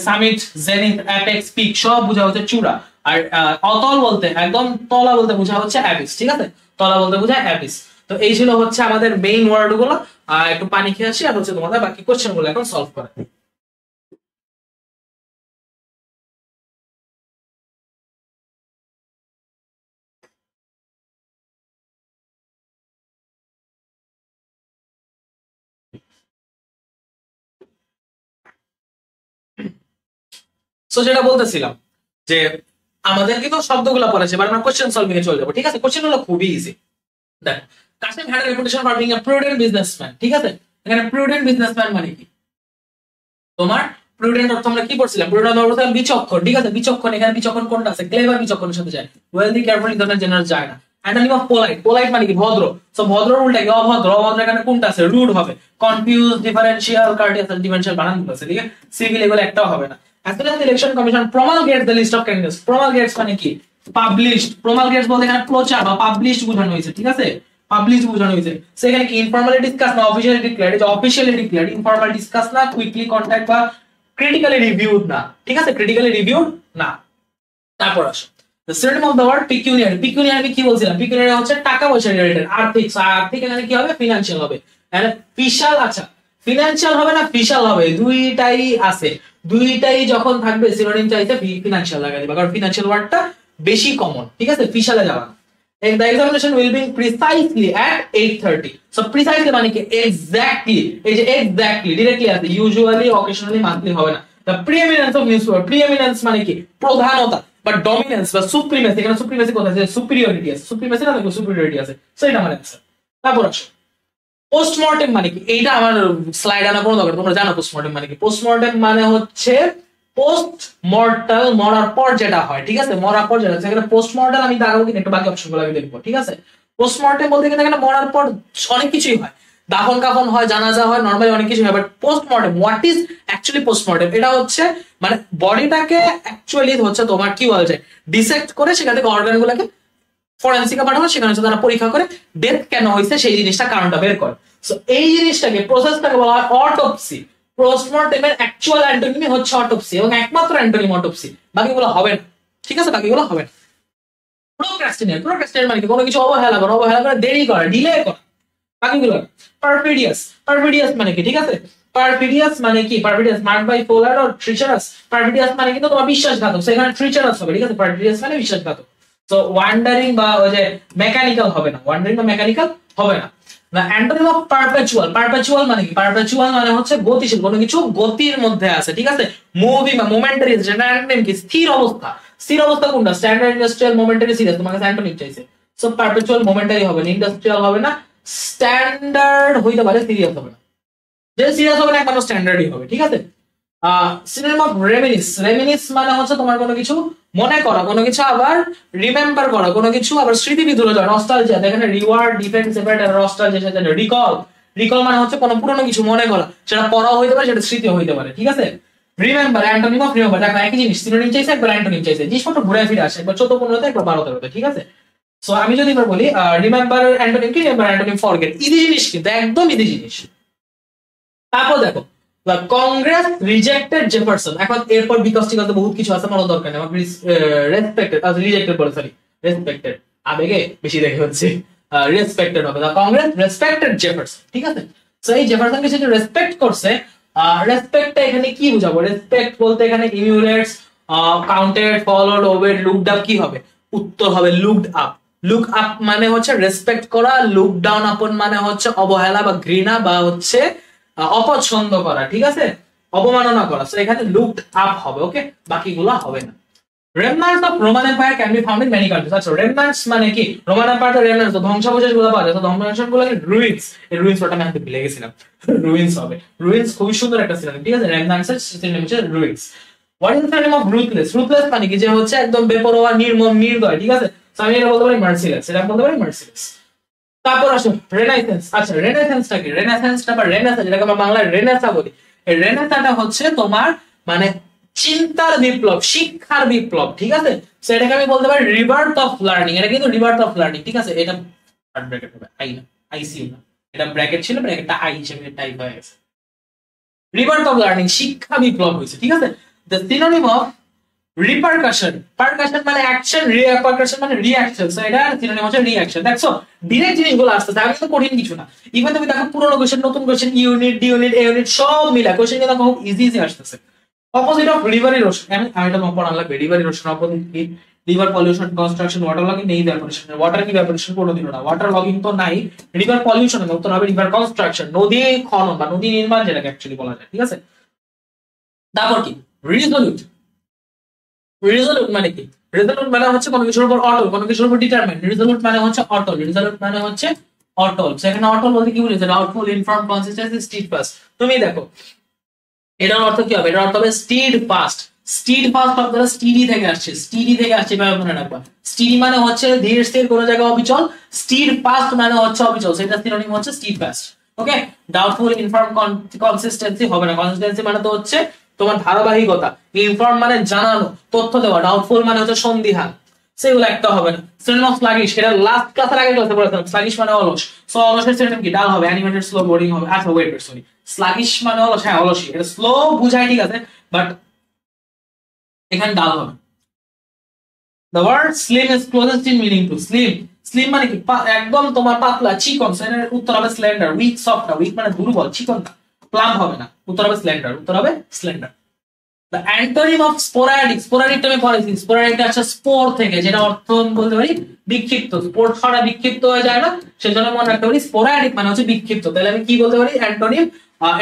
summit, zenith, apex, peak সব বোঝা হচ্ছে চূড়া। আর অতল বলতে একদম তলা বলতে বোঝা হচ্ছে অ্যাবিস, ঠিক আছে? তলা বলতে বোঝায় অ্যাবিস। তো এই ছিল হচ্ছে আমাদের মেইন ওয়ার্ড গুলো। একটু পানি খেয়ে আসি, আর হচ্ছে তোমাদের বাকি কোশ্চেন গুলো এখন সলভ করে। সো যেটা বলতেছিলাম যে আমাদের কিন্তু শব্দগুলো পড়েছে, এবার আমরা কোশ্চেন সলভিং এ চলে যাবো, ঠিক আছে? কোশ্চেন হলো খুবই ইজি। দেখো, Cassim had a reputation for being a prudent businessman, ঠিক আছে? এখানে প্রুডেন্ট বিজনেসম্যান মানে কি? তোমার প্রুডেন্ট অর্থ আমরা কি পড়ছিলাম? প্রুডেন্ট অর্থ বিচক্ষণ, ঠিক আছে? বিচক্ষণ, এখানে বিচক্ষণ কোনটা আছে? ক্লেভার বিচক্ষণের সাথে যায়, ওয়েলদি, কেয়ারফুল, এই ধরনের জেনারেল যায় না। অ্যান্টোনিম অফ পোলাইট, পোলাইট মানে কি? ভদ্র। সো ভদ্রর উল্টা কি? অভদ্র। অভদ্র এখানে কোনটা আছে? রুড হবে। কনফিউজ, ডিফারেন্সিয়াল, কার্টিয়াস, ডিফারেন্সিয়াল বানান গুলো আছে, ঠিক আছে? সিভিল এগুলো একটাও হবে না। As soon as the election commission promulgates the list of candidates, promulgates মানে কি? পাবলিশড। promulgates বলতে এখানে প্রচার বা পাবলিশড বোঝানো হয়েছে, ঠিক আছে? পাবলিশ বোঝানো হয়েছে। সেখানে কি ইনফর্মালি ডিসকাস না অফিশিয়ালি ডিক্লেয়ার্ড? এটা অফিশিয়ালি ডিক্লেয়ার্ড। ইনফর্মাল ডিসকাস না, কুইকলি কন্টাক্ট বা ক্রিটিক্যালি রিভিউড না, ঠিক আছে? ক্রিটিক্যালি রিভিউড না। তারপর আসো the synonym of the word pecuniary, pecuniary কি বলছিলাম? pecuniary হচ্ছে টাকা পয়সা রিলেটেড, আর্থিক। আর্থিক এখানে কি হবে? ফিনান্সিয়াল হবে। এখানে ফিশাল, আচ্ছা ফিনান্সিয়াল হবে না ফিশাল হবে, দুইটাই আছে। দুইটাই যখন থাকবে সিনোনিম চাইতে ফিনান্সিয়াল লাগাই দিবা, কারণ ফিনান্সিয়াল ওয়ার্ডটা বেশি কমন, ঠিক আছে? ফিশালে যাবা না। The examination will be precisely at 8:30. So precisely মানে কি? Exactly, এই যে exactly directly আছে, usually, occasionally, monthly হবে না। The preeminence of newspaper, preeminence মানে কি? প্রধানতা বা ডমিনেন্স বা সুপ্রিমেসি, এখানে সুপ্রিমেসি কোথায় আছে? সুপিরিয়রিটি আছে, সুপ্রিমেসি না দেখো সুপিরিয়রিটি আছে, সো এটা মানে আছে। তারপর আসো পোস্টমর্টেম মানে কি? এইটা আমার স্লাইড আনা কোনো দরকার, তোমরা জানো পোস্টমর্টেম মানে কি। পোস্টমর্টেম মানে হচ্ছে পোস্ট মর্টাল, মরার পর যেটা হয়, ঠিক আছে? মরার পর যেটা, সেখানে পোস্টমর্টাল আমি দাঁড়াবো কিন্তু একটু বাকি অপশনগুলো আমি দেখবো, ঠিক আছে? পোস্টমর্টেম বলতে কিন্তু এখানে মরার পর অনেক কিছুই হয়, দাফন কাফন হয়, জানাজা হয়, নরমালি অনেক কিছু হয়। But postmortem, what is actually postmortem? এটা হচ্ছে মানে বডিটাকে অ্যাকচুয়ালি হচ্ছে তোমার কি বলা যায়, ডিসেক্ট করে সেখান থেকে অর্গানগুলোকে ফরেন্সিকে পাঠানো, সেখানে হচ্ছে তারা পরীক্ষা করে ডেথ কেন হয়েছে সেই জিনিসটা, কারণটা বের করে। সো এই জিনিসটাকে, প্রসেসটাকে বলা হয় অটোপসি। পোস্টমর্টেমের অ্যাকচুয়াল অ্যান্টোনিমি হচ্ছে অটোপসি, এবং একমাত্র অ্যান্টোনিম অটোপসি, বাকিগুলো হবে না, ঠিক আছে? বাকিগুলো হবে না। প্রোক্রাস্টিনেট, প্রোক্রাস্টিনেট মানে কোনো কিছু অবহেলা করা, অবহেলা করে দেরি করা, ডিলে করা, বাকিগুলো। পারফিডিয়াস, পারফিডিয়াস মানে কি? ঠিক আছে, পারফিডিয়াস মানে কি? পারফিডিয়াস মার্ক বাই ফোলার অর ট্রিচারাস। পারফিডিয়াস মানে কিন্তু তোমার বিশ্বাসঘাতক, সেখানে ট্রিচারাস হবে, ঠিক আছে? পারফিডিয়াস মানে বিশ্বাসঘাতক। সো ওয়ান্ডারিং বা ওই যে মেকানিক্যাল হবে না, ওয়ান্ডারিং বা মেকানিক্যাল হবে না। না, অ্যান্টোনিম অফ পারপেচুয়াল, পারপেচুয়াল মানে কি? পারপেচুয়াল মানে হচ্ছে গতিশীল, কোনো কিছু গতির মধ্যে আছে, ঠিক আছে? মুভিং বা মোমেন্টারি, যেটা অ্যান্টোনিম কি? স্থির অবস্থা। স্থির অবস্থা কোনটা? Standard, industrial, momentary, serious. তোমাকে অ্যান্টোনিম চাইছে। সো পারপেচুয়াল মোমেন্টারি হবে না, ইন্ডাস্ট্রিয়াল হবে না, স্ট্যান্ডার্ড হইতে পারে, সিরিয়াস হবে না। যে সিরিয়াস হবে না একমাত্র স্ট্যান্ডার্ডই হবে, ঠিক আছে? সিনোনিম অফ রেমিনিস, রেমিনিস মানে হচ্ছে তোমার কোনো কিছু মনে করা, কোনো কিছু আবার রিমেম্বার করা, কোনো কিছু আবার স্মৃতিবিধুর হয়, নস্টালজিয়া। এখানে রিওয়ার্ড, ডিফেন্স, সেপারেট আর নস্টালজিয়ার সাথে রিকল। রিকল মানে হচ্ছে কোনো পুরনো কিছু মনে করা, সেটা পড়াও হইতে পারে, সেটা স্মৃতিও হইতে পারে, ঠিক আছে? Remember, antonym of remember. দেখো একই জিনিস, সিনোনিম চাইছে একবার, অ্যান্টোনিম চাইছে, জিনিসপত্র ঘুরে ফিরে আসে, একবার 14-15 একবার 12-13, ঠিক আছে? সো আমি যদি এবার বলি রিমেম্বার অ্যান্টোনিম কি? Remember antonym forget. ইজি জিনিস, কিন্তু একদম ইজি জিনিস। তারপর দেখো কংগ্রেস রিজেক্টেড জেফারসন। এখন এরপর বিকজ ঠিক আছে বহুত কিছু আছে, মনে দরকার নেই। আমার রেসপেক্টেড, রিজেক্টেড বলে, সরি রেসপেক্টেড, আবেগে বেশি দেখে হচ্ছে, রেসপেক্টেড হবে। কংগ্রেস রেসপেক্টেড জেফারসন, ঠিক আছে? সো এই জেফারসনকে সেটা রেসপেক্ট করছে। রেসপেক্টটা এখানে কি বুঝাবো? রেসপেক্ট বলতে এখানে emulates, counted, followed, obeyed, looked up, কি হবে? উত্তর হবে লুকড আপ। লুক আপ মানে হচ্ছে রেসপেক্ট করা, লুক ডাউন আপন মানে হচ্ছে অবহেলা বা ঘৃণা বা হচ্ছে অপছন্দ করা, ঠিক আছে? অবমাননা করা। সো এখানে লুকড আপ হবে, ওকে? বাকিগুলো হবে না। remnants of Roman Empire can be found in many countries. আচ্ছা remnants মানে কি? রোমান এম্পায়ারের remnants তো ধ্বংসাবশেষগুলো পাওয়া যায়, তো ধ্বংসাবশেষগুলোকে ruins, এই ruins ওটা আমি আনতে ভুলে গেছিলাম, ruins হবে, ruins খুবই সুন্দর একটা সিনোনিম, ঠিক আছে? remnants এর সিনোনিম হচ্ছে ruins. What is the synonym of ruthless? ruthless মানে কি? যে হচ্ছে একদম বেপরোয়া, নির্মম, নির্দয়, ঠিক আছে? তো আমি এটা বলতে পারি merciless, এটা বলতে পারি merciless. তারপর আসো রেনাইসেন্স। আচ্ছা রেনাইসেন্সটা কি? রেনাইসেন্সটা বা রেনেসা, যেটাকে আমরা বাংলায় রেনেসা বলি, এই রেনেসাটা হচ্ছে তোমার মানে চিন্তার বিপ্লব, শিক্ষার বিপ্লব, ঠিক আছে? সো এটাকে আমি বলতে পারি রিবার্থ অফ লার্নিং। এটা কিন্তু রিবার্থ অফ লার্নিং, ঠিক আছে? এটা ব্র্যাকেট হবে, আই না, আইসিউ না, এটা ব্র্যাকেট ছিল, ব্র্যাকেটটা আই হিসেবে টাইপ হয়ে গেছে। রিবার্থ অফ লার্নিং, শিক্ষা বিপ্লব হয়েছে, ঠিক আছে? The synonym of repercussion, percussion মানে অ্যাকশন, রিপারকাশন মানে রিঅ্যাকশন, সো এটা সিনোনিম হচ্ছে রিঅ্যাকশন। দেখছো ডিরেক্ট জিনিসগুলো আসছে, আমি কিন্তু কঠিন কিছু না। ইভেন তুমি দেখো পুরনো কোশ্চেন, নতুন কোশ্চেন, ইউনিট, ডি ইউনিট, এ ইউনিট সব মিলা কোশ্চেন কিন্তু খুব ইজি ইজি আসতেছে। অপোজিট অফ রিভার ইরোশন, আমি এটা পড়ান লাগবে। রিভার ইরোশন অপোজিট কি? River pollution, construction, water locking, নেই ইভাপোরেশন। ওয়াটার কি ইভাপোরেশন কোনোদিনও না, ওয়াটার লকিং তো নাই। রিভার পলিউশন হবে, উত্তর হবে রিভার কনস্ট্রাকশন, নদী খনন বা নদী নির্মাণ যেটাকে অ্যাকচুয়ালি বলা যায়, ঠিক আছে? তারপর কি? রিজলিউট, রিজলিউট মানে কি? রিজলিউট মানে হচ্ছে কোনো কিছুর উপর অটল, কোনো কিছুর উপর ডিটারমাইন্ড। রিজলিউট মানে হচ্ছে অটল, রিজলিউট মানে হচ্ছে অটল। সেখানে অটল বলতে কি বলেছে? Doubtful, infirm, consistency, steadfast. তুমি দেখো এটার অর্থ কি হবে? এটার অর্থ হবে স্টিড ফাস্ট। স্টিড ফাস্ট শব্দটা স্টিডি থেকে আসছে, স্টিডি থেকে আসছে, এভাবে মনে রাখবা। স্টিডি মানে হচ্ছে ধীর স্থির কোনো জায়গায় অবিচল, স্টিড ফাস্ট মানে হচ্ছে অবিচল, সেটা সিনোনিম হচ্ছে স্টিড ফাস্ট। ওকে, ডাউটফুল, ইনফার্ম, কনসিস্টেন্সি হবে না। কনসিস্টেন্সি মানে তো হচ্ছে তোমার ধারাবাহিকতা, ইনফর্ম মানে জানানো, তথ্য দেওয়া, ডাউটফুল মানে হচ্ছে সন্দিহান, সেগুলো একটা হবে না। সিনোনিম অফ স্লাগিশ, সেটা লাস্ট ক্লাসের আগে ক্লাসে পড়েছিলাম। স্লাগিশ মানে অলস, সো অলসের সিনোনিম কি? ডাল হবে, অ্যানিমেটেড, স্লো, বোরিং হবে। আচ্ছা ওয়েট সরি, স্লাগিশ মানে অলস, হ্যাঁ অলসই, এটা স্লো বুঝায়, ঠিক আছে, বাট এখানে ডাল হবে। The word slim is closest in meaning to slim. Slim মানে কি? একদম তোমার পাতলা, চিকন, সো এর উত্তর হবে স্লেন্ডার। উইক, সফট না, উইক মানে দুর্বল, চিকন না, প্লাম হবে না, উত্তর হবে স্লেন্ডার, উত্তর হবে slender. The antonym of sporadic, sporadic আমি পড়েছি, sporadic আছে স্পোর থেকে, যেটা অর্থ বলতে পারি বিক্ষিপ্ত। স্পোর ছড়া বিক্ষিপ্ত হয়ে যায় না, সেজন্য মনে রাখতে পারি sporadic মানে হচ্ছে বিক্ষিপ্ত। তাহলে আমি কি বলতে পারি? অ্যান্টোনিম,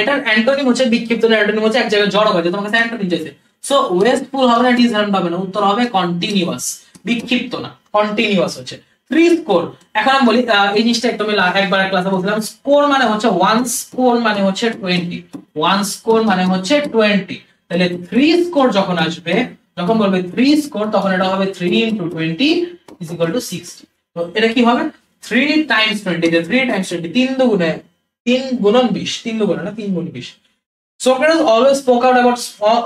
এটার অ্যান্টোনিম হচ্ছে বিক্ষিপ্ত, না অ্যান্টোনিম হচ্ছে এক জায়গায় জড়ো হয়ে, তোমার কাছে অ্যান্টোনিম চাইছে। সো ওয়েস্টফুল হবে না, ডিসহার্মড হবে না, উত্তর হবে কন্টিনিউয়াস, বিক্ষিপ্ত না, কন্টিনিউয়াস হচ্ছে। থ্রি স্কোর, এখন আমি বলি এই জিনিসটা একটু আমি একবার ক্লাসে বলছিলাম। স্কোর মানে হচ্ছে ওয়ান স্কোর মানে হচ্ছে 20, ওয়ান স্কোর মানে হচ্ছে 20। তাহলে থ্রি স্কোর যখন আসবে, যখন বলবে থ্রি স্কোর, তখন এটা হবে 3 into 20 is equal to 60। তো এটা কি হবে? 3 times 20, 3 times 20, 3 দুগুণে 3 গুণন 20, 3 দুগুণে না 3 গুণ 20। Socrates always spoke out about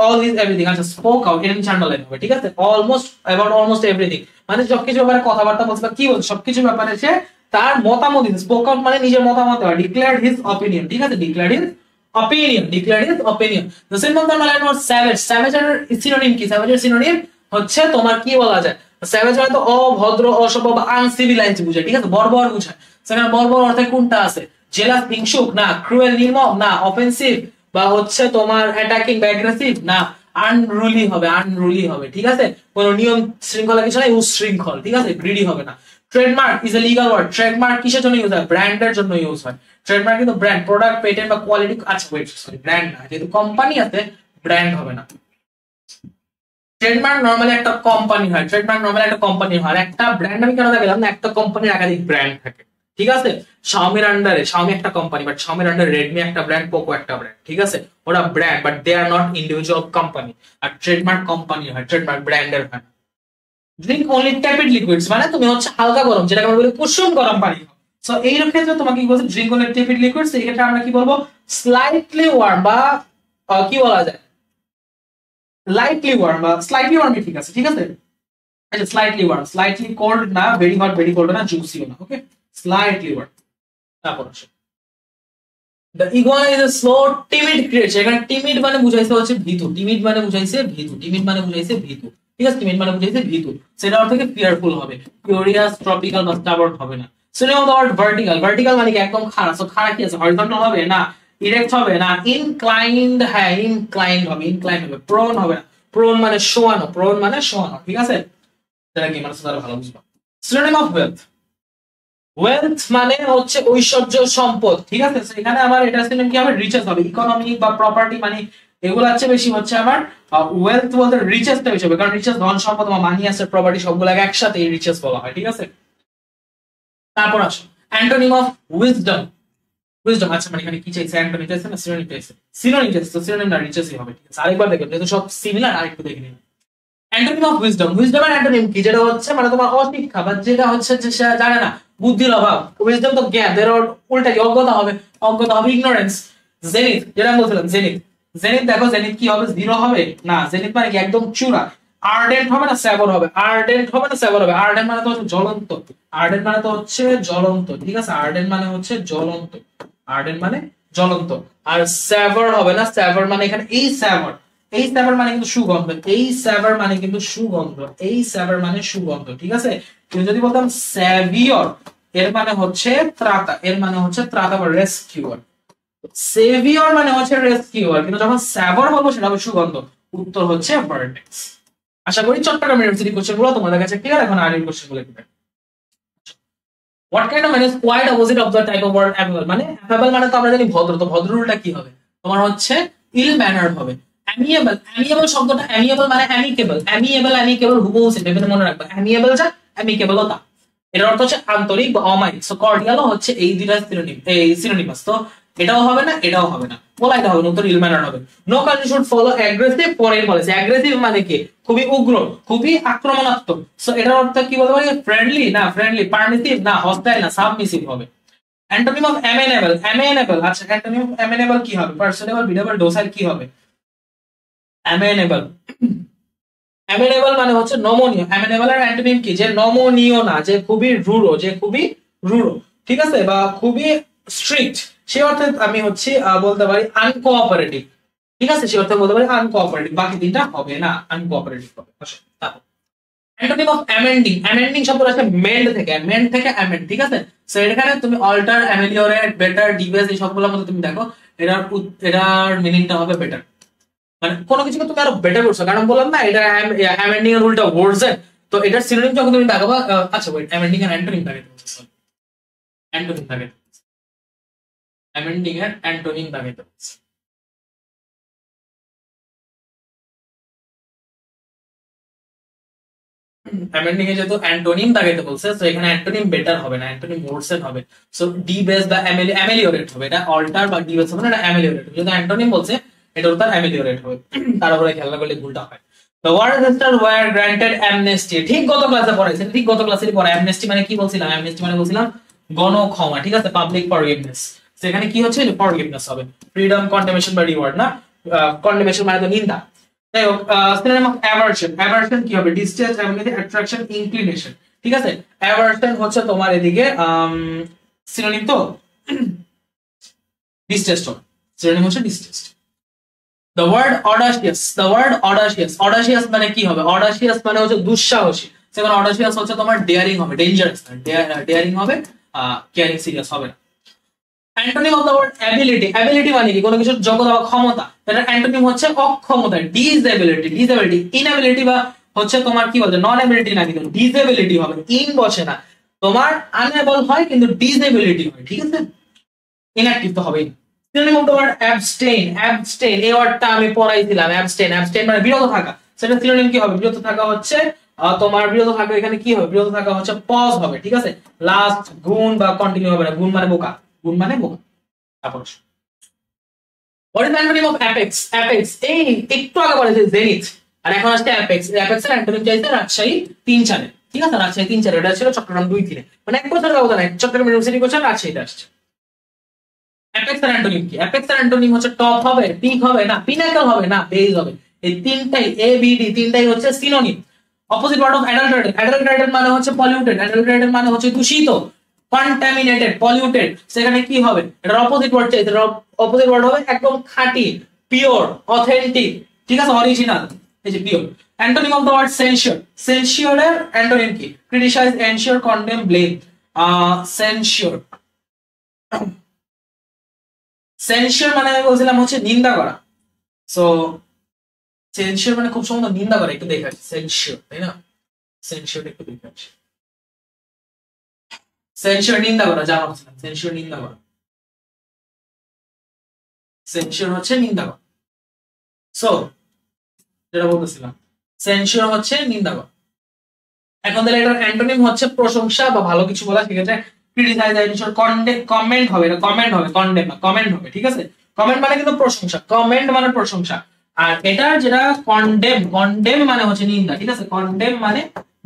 all these everything. আচ্ছা spoke out এটা নিচে আন্ডারলাইন হবে, ঠিক আছে? অলমোস্ট about almost everything মানে সবকিছু ব্যাপারে কথাবার্তা বলছে, কি বলছে? সবকিছু ব্যাপারে সে তার মতামত দিচ্ছে। স্পোক আউট মানে নিজের মতামত দেওয়া, ডিক্লেয়ার্ড হিজ অপিনিয়ন, ঠিক আছে? Declared his opinion, declared his opinion. The synonym of the word savage, savage এর সিনোনিম কি? savage এর সিনোনিম হচ্ছে তোমার কি বলা যায়? savage মানে তো অভদ্র, অসভ্য বা আনসিভিলাইজড বুঝায়, ঠিক আছে? বর্বর বুঝায়। সেখানে বর্বর অর্থে কোনটা আছে? জেলাস, হিংসুক না, ক্রুয়েল, নির্মম না, অফেন্সিভ বা হচ্ছে তোমার অ্যাটাকিং বা অ্যাগ্রেসিভ না, আনরুলি হবে, আনরুলি হবে, ঠিক আছে? কোন নিয়ম শৃঙ্খলা কিছু নাই, উচ্ছৃঙ্খল, ঠিক আছে? গ্রিডি হবে না। Trademark is a legal word. Trademark কিসের জন্য ইউজ হয়? ব্র্যান্ডের জন্য ইউজ হয়। ট্রেডমার্ক কিন্তু ব্র্যান্ড, প্রোডাক্ট, পেটেন্ট বা কোয়ালিটি। আচ্ছা ওয়েট সরি, ব্র্যান্ড না, যেহেতু কোম্পানি আছে ব্র্যান্ড হবে না। ট্রেডমার্ক নরমালি একটা কোম্পানি হয়, ট্রেডমার্ক নরমালি একটা কোম্পানি হয়। একটা ব্র্যান্ড আমি কেন দেখালাম না? একটা কোম্পানির একাধিক ব্র্যান্ড থাকে, ঠিক আছে? শাওমির আন্ডারে, শাওমি একটা কোম্পানি, বাট শাওমির আন্ডারে রেডমি একটা ব্র্যান্ড, পোকো একটা ব্র্যান্ড, ঠিক আছে? ওরা brand, but they are not individual company. আর ট্রেডমার্ক কোম্পানি হয়, ট্রেডমার্ক ব্র্যান্ডের হয়। ড্রিঙ্ক অনলি ট্যাপিড লিকুইডস মানে তুমি হচ্ছে হালকা গরম, যেটাকে আমরা বলি কুসুম গরম পানি। সো এই ক্ষেত্রে তোমাকে কি বলছে? Drink only tepid liquids. এই ক্ষেত্রে আমরা কি বলবো? স্লাইটলি ওয়ার্ম বা কি বলা যায়? লাইটলি ওয়ার্ম বা স্লাইটলি ওয়ার্ম, ঠিক আছে, ঠিক আছে? আচ্ছা স্লাইটলি ওয়ার্ম, স্লাইটলি কোল্ড না, ভেরি হট, ভেরি কোল্ড না, জুসিও না, ওকে? Slightly worm. তারপর আসে The iguana is a slow, timid creature. এখানে timid মানে বুঝাইছে হচ্ছে ভীতু, timid মানে বুঝাইছে ভীতু, timid মানে বুঝাইছে ভীতু, ঠিক আছে? timid মানে বুঝাইছে ভীতু, সেটা অর্থ থেকে fearful হবে, curious, tropical বা stubborn হবে না। synonym of the word vertical, vertical মানে কি? একদম খাড়া। সো খাড়া কি আছে? horizontal হবে না, erect হবে না, inclined, হ্যাঁ inclined হবে, inclined হবে, prone হবে না, prone মানে শোয়ানো, prone মানে শোয়ানো, ঠিক আছে? সেটা কি মানে সেটা ভালো বুঝবা। synonym of wealth, ওয়েলথ মানে হচ্ছে ঐশ্বর্য, সম্পদ, ঠিক আছে? এখানে আমার এটা সিনোনিম কি হবে? রিচেস হবে। ইকোনমিক বা প্রপার্টি মানে এগুলো হচ্ছে বেশি হচ্ছে আমার ওয়েলথ বলতে রিচেসটা বেশি হবে, কারণ রিচেস ধন সম্পদ বা মানি আছে প্রপার্টি সবগুলো একসাথে রিচেস বলা হয়, ঠিক আছে। তারপর আসো অ্যান্টোনিম অফ উইজডম। উইজডম, আচ্ছা মানে এখানে কি চাইছে, অ্যান্টোনিম চাইছে না সিনোনিম চাইছে? সিনোনিম চাইছে, তো সিনোনিম না রিচেসই হবে, ঠিক আছে। আরেকবার দেখো, যেহেতু সব সিমিলার আরেকটু দেখে নিন। অ্যান্টোনিম অফ উইজডম, উইজডমের অ্যান্টোনিম কি? যেটা হচ্ছে মানে তোমার অশিক্ষা বা যেটা হচ্ছে যে সে জানে না, বুদ্ধির অভাব। উইজডম তো জ্ঞান, এর উল্টা কি? অজ্ঞতা হবে, অজ্ঞতা হবে ইগনোরেন্স। জেনিথ, যেটা আমি বলছিলাম জেনিথ, জেনিথ দেখো জেনিথ কি হবে? জিরো হবে না, জেনিথ মানে কি একদম চূড়া। আর্ডেন্ট হবে না সেভার হবে? আর্ডেন্ট হবে না সেভার হবে? আর্ডেন্ট মানে তো হচ্ছে জ্বলন্ত, আর্ডেন্ট মানে তো হচ্ছে জ্বলন্ত, ঠিক আছে। আর্ডেন্ট মানে হচ্ছে জ্বলন্ত, আর্ডেন্ট মানে জ্বলন্ত। আর সেভার হবে না, সেভার মানে এখানে এই সেভার, এই স্যাভার মানে কিন্তু সুগন্ধ, এই স্যাভার মানে কিন্তু সুগন্ধ, এই স্যাভার মানে সুগন্ধ, ঠিক আছে। তুমি যদি বলতাম স্যাভিয়র, এর মানে হচ্ছে ত্রাতা, এর মানে হচ্ছে ত্রাতা বা রেস্কিউয়ার। সেভিয়র মানে হচ্ছে রেস্কিউয়ার, কিন্তু যখন স্যাভার বলবো সেটা হবে সুগন্ধ। উত্তর হচ্ছে ভার্টেক্স। আশা করি চট্টগ্রাম ইউনিভার্সিটি কোশ্চেন গুলো তোমাদের কাছে ক্লিয়ার। এখন আর কোশ্চেন গুলো কি? What kind of man is quite opposite of the type of word affable? মানে affable মানে তো আমরা জানি ভদ্র, তো ভদ্র রুলটা কি হবে? তোমার হচ্ছে ইল ম্যানার্ড হবে। অ্যামিয়েবল, অ্যামিয়েবল শব্দটা অ্যামিয়েবল মানে অ্যামিকেবল, অ্যামিয়েবল অ্যামিকেবল হুবহু সেম, এখানে মনে রাখবা অ্যামিয়েবল যা অ্যামিকেবল তা। এর অর্থ হচ্ছে আন্তরিক বা অমায়িক। সো কর্ডিয়ালও হচ্ছে এই দুইটা সিনোনিম, এই সিনোনিমাস। তো এটাও হবে না, এটাও হবে না, পোলাইট হবে না, উত্তর ইল ম্যানার্ড হবে। No country should follow aggressive foreign policy. Aggressive মানে কি? খুবই উগ্র, খুবই আক্রমণাত্মক। সো এটার অর্থ কি বলতে পারি? ফ্রেন্ডলি না, ফ্রেন্ডলি, পারমিসিভ না, হস্টাইল না, সাবমিসিভ হবে। অ্যান্টোনিম অফ অ্যামেনেবল, অ্যামেনেবল, আচ্ছা অ্যান্টোনিম অফ অ্যামেনেবল কি হবে? পার্সনেবল, বিডেবল, ডোসাইল কি হবে? অ্যামেনেবল, অ্যামেনেবল মানে হচ্ছে নমনীয়। অ্যামেনেবল এর অ্যান্টোনিম কি? যে নমনীয় না, যে খুবই রূঢ়, যে খুবই রূঢ়, ঠিক আছে, বা খুবই স্ট্রিক্ট, সে অর্থে আমি হচ্ছে বলতে পারি আনকোঅপারেটিভ, ঠিক আছে, সে অর্থে বলতে পারি আনকোঅপারেটিভ। বাকি তিনটা হবে না, আনকোঅপারেটিভ হবে। তারপর অ্যান্টোনিম অফ অ্যামেন্ডিং, অ্যামেন্ডিং শব্দটা আসে মেন্ড থেকে, মেন্ড থেকে অ্যামেন্ড, ঠিক আছে। সো এখানে তুমি অল্টার, অ্যামেলিওরেট, বেটার, ডিবেস এই সবগুলোর মধ্যে তুমি দেখো এটার এটার মিনিংটা হবে বেটার, মানে কোনো কিছুকে তুমি আরো বেটার করছো। কারণ বললাম না এটা অ্যামেন্ডিং এর উল্টা ওয়ার্ডস, তো এটার সিনোনিম যখন তুমি দেখাবা, আচ্ছা ওয়েট, অ্যামেন্ডিং এর অ্যান্টোনিম দেখাতে হচ্ছে, সরি অ্যান্টোনিম দেখাতে, অ্যামেন্ডিং এর অ্যান্টোনিম দেখাতে হচ্ছে। অ্যামেন্ডিং এ যেহেতু অ্যান্টোনিম দাগাইতে বলছে, তো এখানে অ্যান্টোনিম বেটার হবে না, অ্যান্টোনিম ওয়ার্সেন হবে। সো ডিবেস বা অ্যামেলিওরেট হবে, এটা অল্টার বা ডিবেস হবে না, এটা অ্যামেলিওরেট হবে। যেহেতু অ্যান্টোনিম বলছে, এটা উত্তর অ্যামেলিওরেট হবে। তার উপরে খেলা করলে ভুলটা হয়। The war sisters were granted amnesty, ঠিক গত ক্লাসে পড়াইছেন, ঠিক গত ক্লাসেরই পড়া। অ্যামনেস্টি মানে কি বলছিলাম? অ্যামনেস্টি মানে বলছিলাম গণক্ষমা, ঠিক আছে, পাবলিক ফরগিভনেস। সেখানে কি হচ্ছে? ফরগিভনেস হবে। ফ্রিডম, কন্ডেমেশন বা রিওয়ার্ড না, কন্ডেমেশন মানে তো নিন্দা। যাই হোক, সিনোনিম অফ অ্যাভারশন, অ্যাভারশন কি হবে? ডিসটেন্স, অ্যাবিলিটি, অ্যাট্রাকশন, ইনক্লিনেশন, ঠিক আছে। অ্যাভারশন হচ্ছে তোমার এদিকে সিনোনিম তো ডিসটেস্ট হবে, সিনোনিম হচ্ছে distance. The word audacious, the word audacious, audacious মানে কি হবে? audacious মানে হচ্ছে দুঃসাহসী। সেখানে audacious হচ্ছে তোমার ডেয়ারিং হবে, ডেঞ্জারাস না, ডেয়ারিং হবে, কেয়ারিং সিরিয়াস হবে না। Antonym of the word ability, ability মানে কি? কোনো কিছুর যোগ্যতা বা ক্ষমতা। এটা অ্যান্টোনিম হচ্ছে অক্ষমতা, ডিসএবিলিটি, ডিসএবিলিটি, ইনএবিলিটি বা হচ্ছে তোমার কি বলছে নন এবিলিটি না, কিন্তু ডিসএবিলিটি হবে, ইন বসে না, তোমার আনএবল হয় কিন্তু ডিসএবিলিটি হয়, ঠিক আছে, ইনঅ্যাক্টিভ তো হবেই। Synonym of the word abstain, abstain এই ওয়ার্ডটা আমি পড়াইছিলাম, অ্যাবস্টেইন, অ্যাবস্টেইন মানে বিরত থাকা। সেটা সিনোনিম কি হবে? বিরত থাকা হচ্ছে তোমার বিরত থাকা, এখানে কি হবে? বিরত থাকা হচ্ছে পজ হবে, ঠিক আছে। লাস্ট গুণ বা কন্টিনিউ হবে না, গুণ মানে বোকা, গুণ মানে বোকা। তারপর what is antonym of apex, apex এই একটু আগে বলেছে জেনিথ, আর এখন আসছে অ্যাপেক্স। অ্যাপেক্স এর অ্যান্টোনিম চাইছে রাজশাহী 3-4, ঠিক আছে, রাজশাহী 3-4, এটা ছিল চট্টগ্রাম 2-3, মানে এক বছর ব্যবধান, চট্টগ্রাম ইউনিভার্সিটি কোশ্চেন রাজশাহীতে আসছে। অ্যাপেক্স এর অ্যান্টোনিম কি? অ্যাপেক্স এর অ্যান্টোনিম হচ্ছে টপ হবে, পিক হবে না, পিনাকল হবে না, বেজ হবে। এই তিনটাই এ বি ডি তিনটাই হচ্ছে synonym. Opposite word of adulterated, adulterated মানে হচ্ছে পলিউটেড, অ্যাডাল্টারেটেড মানে হচ্ছে দূষিত। কন্টামিনেটেড, পলিউটেড, সেখানে কি হবে? এটার অপোজিট ওয়ার্ড চাই, এটার অপোজিট ওয়ার্ড হবে একদম খাঁটি, পিওর, অথেন্টিক, ঠিক আছে, অরিজিনাল, এই যে pure. Antonym of the word censure, সেনশিওরের অ্যান্টোনিম কি? Criticise, ensure, condemn, blame. Censure, censure মানে আমি বলছিলাম হচ্ছে নিন্দা করা। সো সেনশিওর মানে খুব সম্ভবত নিন্দা করা, একটু দেখে আসি সেনশিওর, তাই না? সেনশিওর একটু দেখে আসি। সেনশিওর নিন্দা করা, যা ভাবছিলাম, সেনশিওর নিন্দা করা, সেনশিওর হচ্ছে নিন্দা করা। সো যেটা বলতেছিলাম, সেন্সিওর হচ্ছে নিন্দা করা। এখন তাহলে এটার অ্যান্টোনিম হচ্ছে প্রশংসা বা ভালো কিছু বলা, সেক্ষেত্রে ক্রিটিসাইজেশন, কমেন্ট হবে, এটা কমেন্ট হবে, কন্ডেম না, কমেন্ট হবে, ঠিক আছে? কমেন্ট মানে কিন্তু প্রশংসা, কমেন্ট মানে প্রশংসা। আর এটা যেটা কন্ডেম, কন্ডেম মানে হচ্ছে নিন্দা, ঠিক আছে? কন্ডেম মানে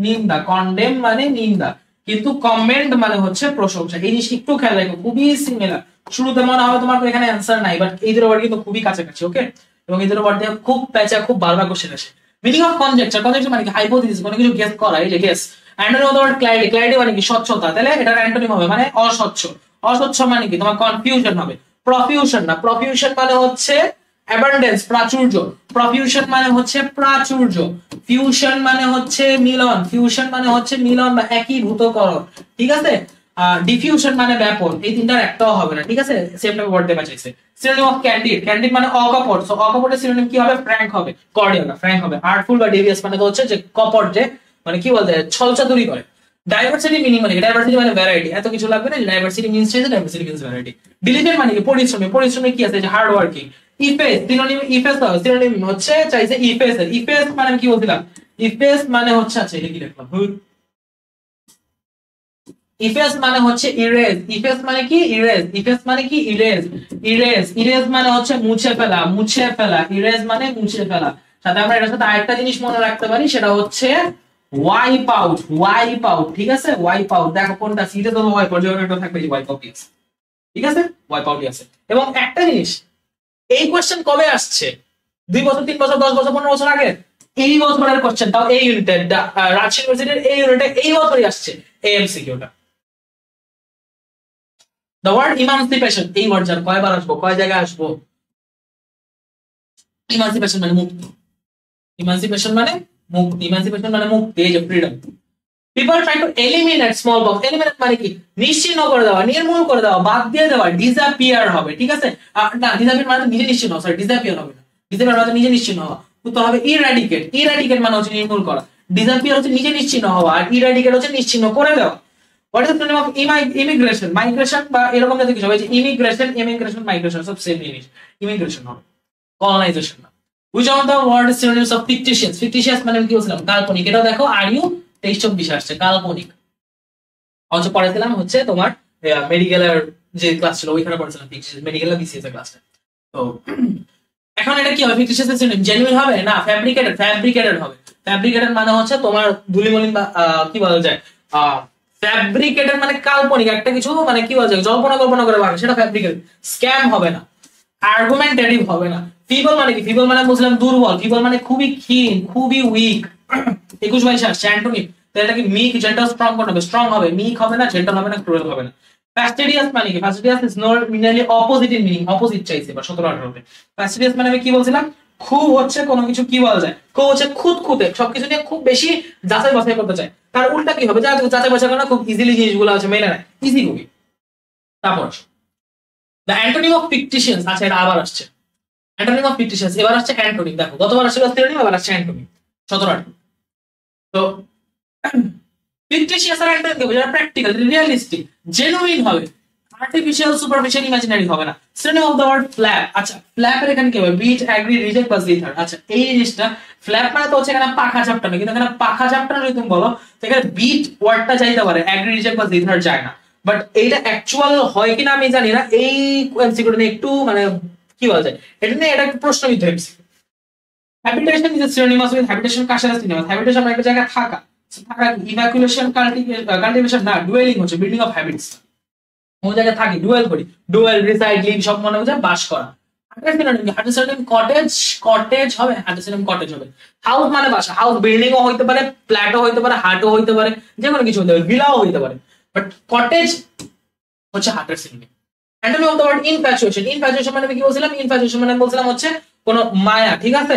নিন্দা, কন্ডেম মানে নিন্দা, কিন্তু কমেন্ট মানে হচ্ছে প্রশংসা। এই জিনিসটা একটু খেয়াল রাখো, খুবই সিমিলার। শুরুতে মনে হবে তোমার এখানে অ্যান্সার নাই, বাট এই দুটো ওয়ার্ড কিন্তু খুবই কাছাকাছি, ওকে? এবং এই দুটো ওয়ার্ড দিয়ে খুব প্যাচা, খুব বারবার কোশ্চেন আসে। মিনিং অফ কনজেকচার, কনজেকচার মানে কি? হাইপোথিসিস, কোনো কিছু গেস করা, এই যে guess. Antonym of the word clarity, clarity মানে কি? স্বচ্ছতা, তাহলে এটার অ্যান্টোনিম হবে মানে অস্বচ্ছ। অস্বচ্ছ মানে কি? তোমার কনফিউশন হবে। প্রফিউশন না, প্রফিউশন মানে হচ্ছে অ্যাবান্ডেন্স, প্রাচুর্য। প্রফিউশন মানে হচ্ছে প্রাচুর্য। ফিউশন মানে হচ্ছে মিলন, ফিউশন মানে হচ্ছে মিলন বা একীভূতকরণ, ঠিক আছে? ডিফিউশন মানে ব্যাপন। এই তিনটার একটাও হবে না, ঠিক আছে? সেম টাইপ ওয়ার্ড দেবা চাইছে। সিনোনিম অফ ক্যান্ডিড, ক্যান্ডিড মানে অকপট, সো অকপটের সিনোনিম কি হবে? ফ্র্যাঙ্ক হবে, কর্ডিয়াল না, ফ্র্যাঙ্ক হবে। আর্টফুল বা ডেভিয়াস মানে তো হচ্ছে যে কপট, যে মানে কি বলতে ছলচাতুরি করে। ডাইভার্সিটি মিনিং মানে ডাইভার্সিটি মানে ভ্যারাইটি, এত কিছু লাগবে না। Diversity means change, diversity means variety. Diligent মানে কি? পরিশ্রমী, পরিশ্রমী কি আছে? যে hard working. Ephesus, synonym Ephesus হবে, সিনোনিম হচ্ছে চাইছে ইফেস এর। ইফেস মানে কি বলছিলাম? ইফেস মানে হচ্ছে, আচ্ছা এটা কি লিখলাম, ইফেস মানে হচ্ছে ইরেজ। ইফেস মানে কি? ইরেজ। ইফেস মানে কি? ইরেজ। ইরেজ, ইরেজ মানে হচ্ছে মুছে ফেলা, মুছে ফেলা। ইরেজ মানে মুছে ফেলা। সাথে আমরা এটার সাথে আরেকটা জিনিস মনে রাখতে পারি, সেটা হচ্ছে ওয়াইপ আউট, ওয়াইপ আউট, ঠিক আছে? ওয়াইপ আউট, দেখো কোনটা সিরিয়াস হবে, ওয়াইপ আউট, যেটা থাকবে যে ওয়াইপ আউট আছে, ঠিক আছে? ওয়াইপ আউট আছে। এবং একটা জিনিস, এই কোশ্চেন কবে আসছে? 2 বছর, 3 বছর, 10 বছর, 15 বছর আগে? এই বছরের কোশ্চেন, তাও এই ইউনিটের, রাজশাহী ইউনিভার্সিটির এই ইউনিটে এই বছরই আসছে এই এমসিকিউটা। দ্য ওয়ার্ড ইমানসিপেশন, এই ওয়ার্ড জানো কয়বার আসবো, কয় জায়গায় আসবো? ইমানসিপেশন মানে মুক্তি, ইমানসিপেশন মানে মুক্তি, ইমানসিপেশন মানে মুক্তি, এই যে freedom. People try to eliminate small box, eliminate মানে কি? নিশ্চিহ্ন করে দেওয়া, নির্মূল করে দেওয়া, বাদ দিয়ে দেওয়া, ডিসঅ্যাপিয়ার হবে, ঠিক আছে? না, ডিসঅ্যাপিয়ার মানে নিজে নিশ্চিহ্ন, সরি ডিসঅ্যাপিয়ার হবে না, ডিসঅ্যাপিয়ার মানে নিজে নিশ্চিহ্ন হওয়া। তো হবে ইরাডিকেট, ইরাডিকেট মানে হচ্ছে নির্মূল করা, ডিসঅ্যাপিয়ার হচ্ছে নিজে নিশ্চিহ্ন হওয়া, আর ইরাডিকেট হচ্ছে নিশ্চিহ্ন করে দেওয়া। What is the synonym of immigration? Migration বা এরকম জাতীয় কিছু হবে, যে ইমিগ্রেশন, ইমিগ্রেশন, মাইগ্রেশন সব সেম জিনিস, ইমিগ্রেশন হবে, কলোনাইজেশন না। Which of the word synonyms of fictitious? Fictitious মানে কি বলছিলাম? কাল্পনিক। এটা দেখো আর ইউ 23-24 আসছে, কাল্পনিক। অথচ পড়াইছিলাম হচ্ছে তোমার মেডিকেলের যে ক্লাস ছিল ওইখানে পড়াইছিলাম ফিকটিশিয়াস, মেডিকেলের বিসিএস এর ক্লাসটা। তো এখন এটা কি হবে? ফিকটিশিয়াস এর সিনোনিম জেনুইন হবে না, ফ্যাব্রিকেটেড, ফ্যাব্রিকেটেড হবে। ফ্যাব্রিকেটেড মানে হচ্ছে তোমার ধুলিমলিন বা কি বলা যায়, ফ্যাব্রিকেটেড মানে কাল্পনিক একটা কিছু, মানে কি বলা যায় জল্পনা কল্পনা করে বানানো, সেটা ফ্যাব্রিকেটেড। স্ক্যাম হবে না, আর্গুমেন্টেটিভ হবে না। ফিবল মানে কি? ফিবল মানে বুঝলাম দুর্বল, ফিবল মানে খুবই ক্ষীণ, খুবই উইক। 21-22 আসছে অ্যান্টোনিম, তো এটা কি? মিক, জেন্টাল, স্ট্রং কোন হবে? স্ট্রং হবে, মিক হবে না, জেন্টাল হবে না, ক্রুয়েল হবে না। ফাস্টিডিয়াস মানে কি? Fastidious is nearly opposite in meaning, opposite চাইছে বা 17-18 হবে। ফাস্টিডিয়াস মানে আমি কি বলছিলাম? খুব হচ্ছে কোনো কিছু কি বলা যায়, খুব হচ্ছে খুঁতখুঁতে, সবকিছু নিয়ে খুব বেশি যাচাই বাছাই করতে চায়। তার উল্টা কি হবে? যাচাই বাছাই করে না, খুব ইজিলি জিনিসগুলো আছে মেনে নেয়, ইজি খুবই। তারপর দ্য অ্যান্টোনিম অফ ফিকটিশিয়াস, আচ্ছা এটা আবার আসছে অ্যান্টোনিম অফ ফিকটিশিয়াস, এবার আসছে অ্যান্টোনিম। দেখো গতবার আসছিল সিনোনিম, এবার আসছে অ্যান্টোনিম 17-18। তো ফিকটিশিয়াস আর অ্যান্টোনিম কি হবে? যেটা প্র্যাকটিক্যাল, রিয়েলিস্টিক, জেনুইন হবে, আর্টিফিশিয়াল, সুপারফিশিয়াল, ইমাজিনারি হবে না। Synonym of the word flap, আচ্ছা ফ্ল্যাপের এখানে কি হবে? বিট, অ্যাগ্রি, রিজেক্ট বা জিথার। আচ্ছা এই জিনিসটা ফ্ল্যাপ মানে তো হচ্ছে এখানে পাখা ঝাপটানো, কিন্তু এখানে পাখা ঝাপটানো যদি তুমি বলো তো এখানে বিট ওয়ার্ডটা যাইতে পারে, অ্যাগ্রি, রিজেক্ট বা জিথার যায় না। বাট এইটা অ্যাকচুয়াল হয় কিনা আমি জানি না, এই এমসিকিউটা নিয়ে একটু মানে কি বলা যায়, এটা নিয়ে এটা একটু প্রশ্নবিদ্ধ MCQ. Habitation is synonymous with habitation, কার সাথে সিনোনিমাস? হ্যাবিটেশন মানে একটা জায়গায় থাকা, থাকা কি? ইভ্যাকুয়েশন, কাল্টিভেশন না, ডুয়েলিং হচ্ছে বিল্ডিং অফ হ্যাবিটস, কোন জায়গায় থাকি, ডুয়েল করি, ডুয়েল, রিসাইড, লিভ সব মনে হচ্ছে বাস করা। কটেজ, কটেজ হবে, কটেজ হবে। হাউস মানে বাসা, হাউস বিল্ডিং ও হইতে পারে, ফ্ল্যাটও হইতে পারে, হাটও হইতে পারে, যে কোনো কিছু হইতে পারে, ভিলাও হইতে পারে, বাট কটেজ হচ্ছে হাটের synonym. Antonym of the word infatuation, infatuation মানে আমি কি বলছিলাম? ইনফ্যাচুয়েশন মানে বলছিলাম হচ্ছে কোন মায়া, ঠিক আছে?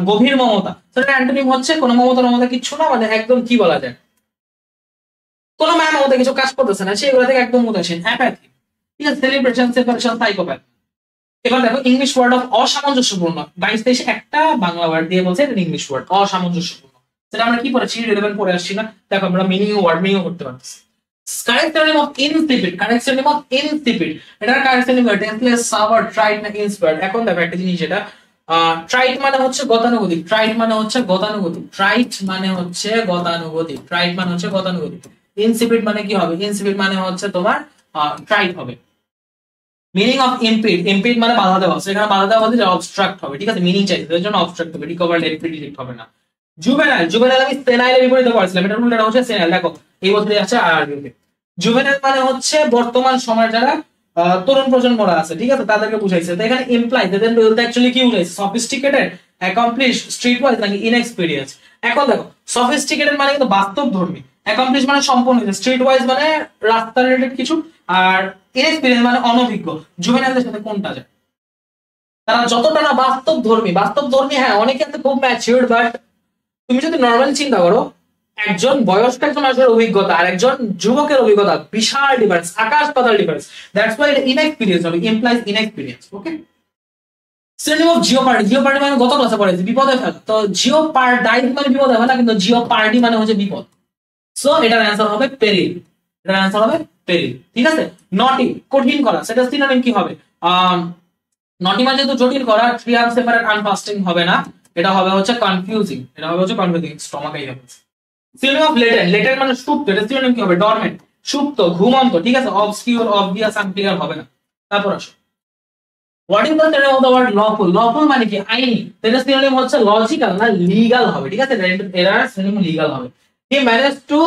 গভীর মমতা। সেটা অ্যান্টোনিম হচ্ছে কোন মমতা, মমতা কিচ্ছু না, মানে একদম কি বলা যায়, কোন মায়া মমতা কিছু কাজ করতেছে না, সেগুলো থেকে একদম উদাসীন। অ্যাপ্যাথি, ঠিক আছে? Celebration, separation, psychopath. এবার দেখো ইংলিশ ওয়ার্ড অফ অসামঞ্জস্যপূর্ণ, 22-23 একটা বাংলা ওয়ার্ড দিয়ে বলছে, এটা ইংলিশ ওয়ার্ড অসামঞ্জস্যপূর্ণ। সেটা আমরা কি পড়েছি? রিলেভেন্ট পড়ে আসছি না? দেখো আমরা মিনিং ওয়ার্ড মিনিং করতে পারতেছি। Correct synonym of insipid, correct synonym of insipid, এটা correct synonym tasteless, sour, tried না ইন্সপায়ার্ড। এখন দেখো একটা জিনিস, যেটা ট্রাইট মানে হচ্ছে গতানুগতিক, ট্রাইট মানে হচ্ছে গতানুগতিক, ট্রাইট মানে হচ্ছে গতানুগতিক, ট্রাইট মানে হচ্ছে গতানুগতিক। ইনসিপিড মানে কি হবে? ইনসিপিড মানে হচ্ছে তোমার ট্রাইট হবে। মিনিং অফ ইমপিড, ইমপিড মানে বাধা দেওয়া, সেখানে বাধা দেওয়া বলতে অবস্ট্রাক্ট হবে, ঠিক আছে, মিনিং চাইছে এর জন্য অবস্ট্রাক্ট হবে, রিকভার ডিরেক্ট হবে না। জুভেনাইল, জুভেনাইল আমি সেনাইলের বিপরীতে পড়ছিলাম, এটা উল্টাটা হচ্ছে সেনাইল। দেখো এই বছরই আছে আরবিতে। জুভেনাইল মানে হচ্ছে বর্তমান সময়ের যারা তরুণ প্রজন্মরা আছে, ঠিক আছে, তাদেরকে বুঝাইছে। তো এখানে ইমপ্লাই তাদের বলতে অ্যাকচুয়ালি কি বুঝাইছে? সফিস্টিকেটেড, অ্যাকমপ্লিশ, স্ট্রিট ওয়াইজ নাকি ইনএক্সপেরিয়েন্স। এখন দেখো সফিস্টিকেটেড মানে কিন্তু বাস্তবধর্মী, অ্যাকমপ্লিশ মানে সম্পূর্ণ, স্ট্রিট ওয়াইজ মানে রাস্তা রিলেটেড কিছু, আর ইনএক্সপেরিয়েন্স মানে অনভিজ্ঞ। জুভেনাইলদের সাথে কোনটা যায়? তারা যতটা না বাস্তবধর্মী, বাস্তবধর্মী হ্যাঁ অনেকে আছে খুব ম্যাচিউরড, বাট তুমি যদি নর্মালি চিন্তা করো, একজন বয়স্ক একজন মানুষের অভিজ্ঞতা আর একজন যুবকের অভিজ্ঞতা বিশাল ডিফারেন্স, আকাশ পাতাল ডিফারেন্স। দ্যাটস ওয়াই এটা ইনএক্সপেরিয়েন্স হবে, implies inexperience. Okay, synonym of জিওপার্ডি, জিওপার্ডি মানে গত ক্লাসে পড়েছি বিপদে ফেলা, তো জিওপার্ডাইজ মানে বিপদে ফেলা, কিন্তু জিওপার্ডি মানে হচ্ছে বিপদ। সো এটার অ্যান্সার হবে পেরিল, এটার অ্যান্সার হবে পেরিল, ঠিক আছে। নটি, কঠিন করা, সেটা সিনোনিম কি হবে? নটি মানে যেহেতু জটিল করা, থ্রি আর সেপারেট আনফাস্টিং হবে না, এটা হবে হচ্ছে কনফিউজিং, এটা হবে হচ্ছে কনফিউজিং, স্টমাকাই হবে। সিনোনিম অফ লেটেন্ট, লেটেন্ট মানে সুপ্ত, এটা সিনোনিম কি হবে? ডরমেন্ট, সুপ্ত, ঘুমন্ত, ঠিক আছে, অবসকিউর, অবভিয়াস, আনক্লিয়ার হবে না। তারপর আসো, what is the synonym of the word lawful? Lawful মানে কি? আইনি, এটা সিনোনিম হচ্ছে লজিক্যাল না লিগ্যাল হবে, ঠিক আছে, এর সিনোনিম লিগ্যাল হবে। He manage to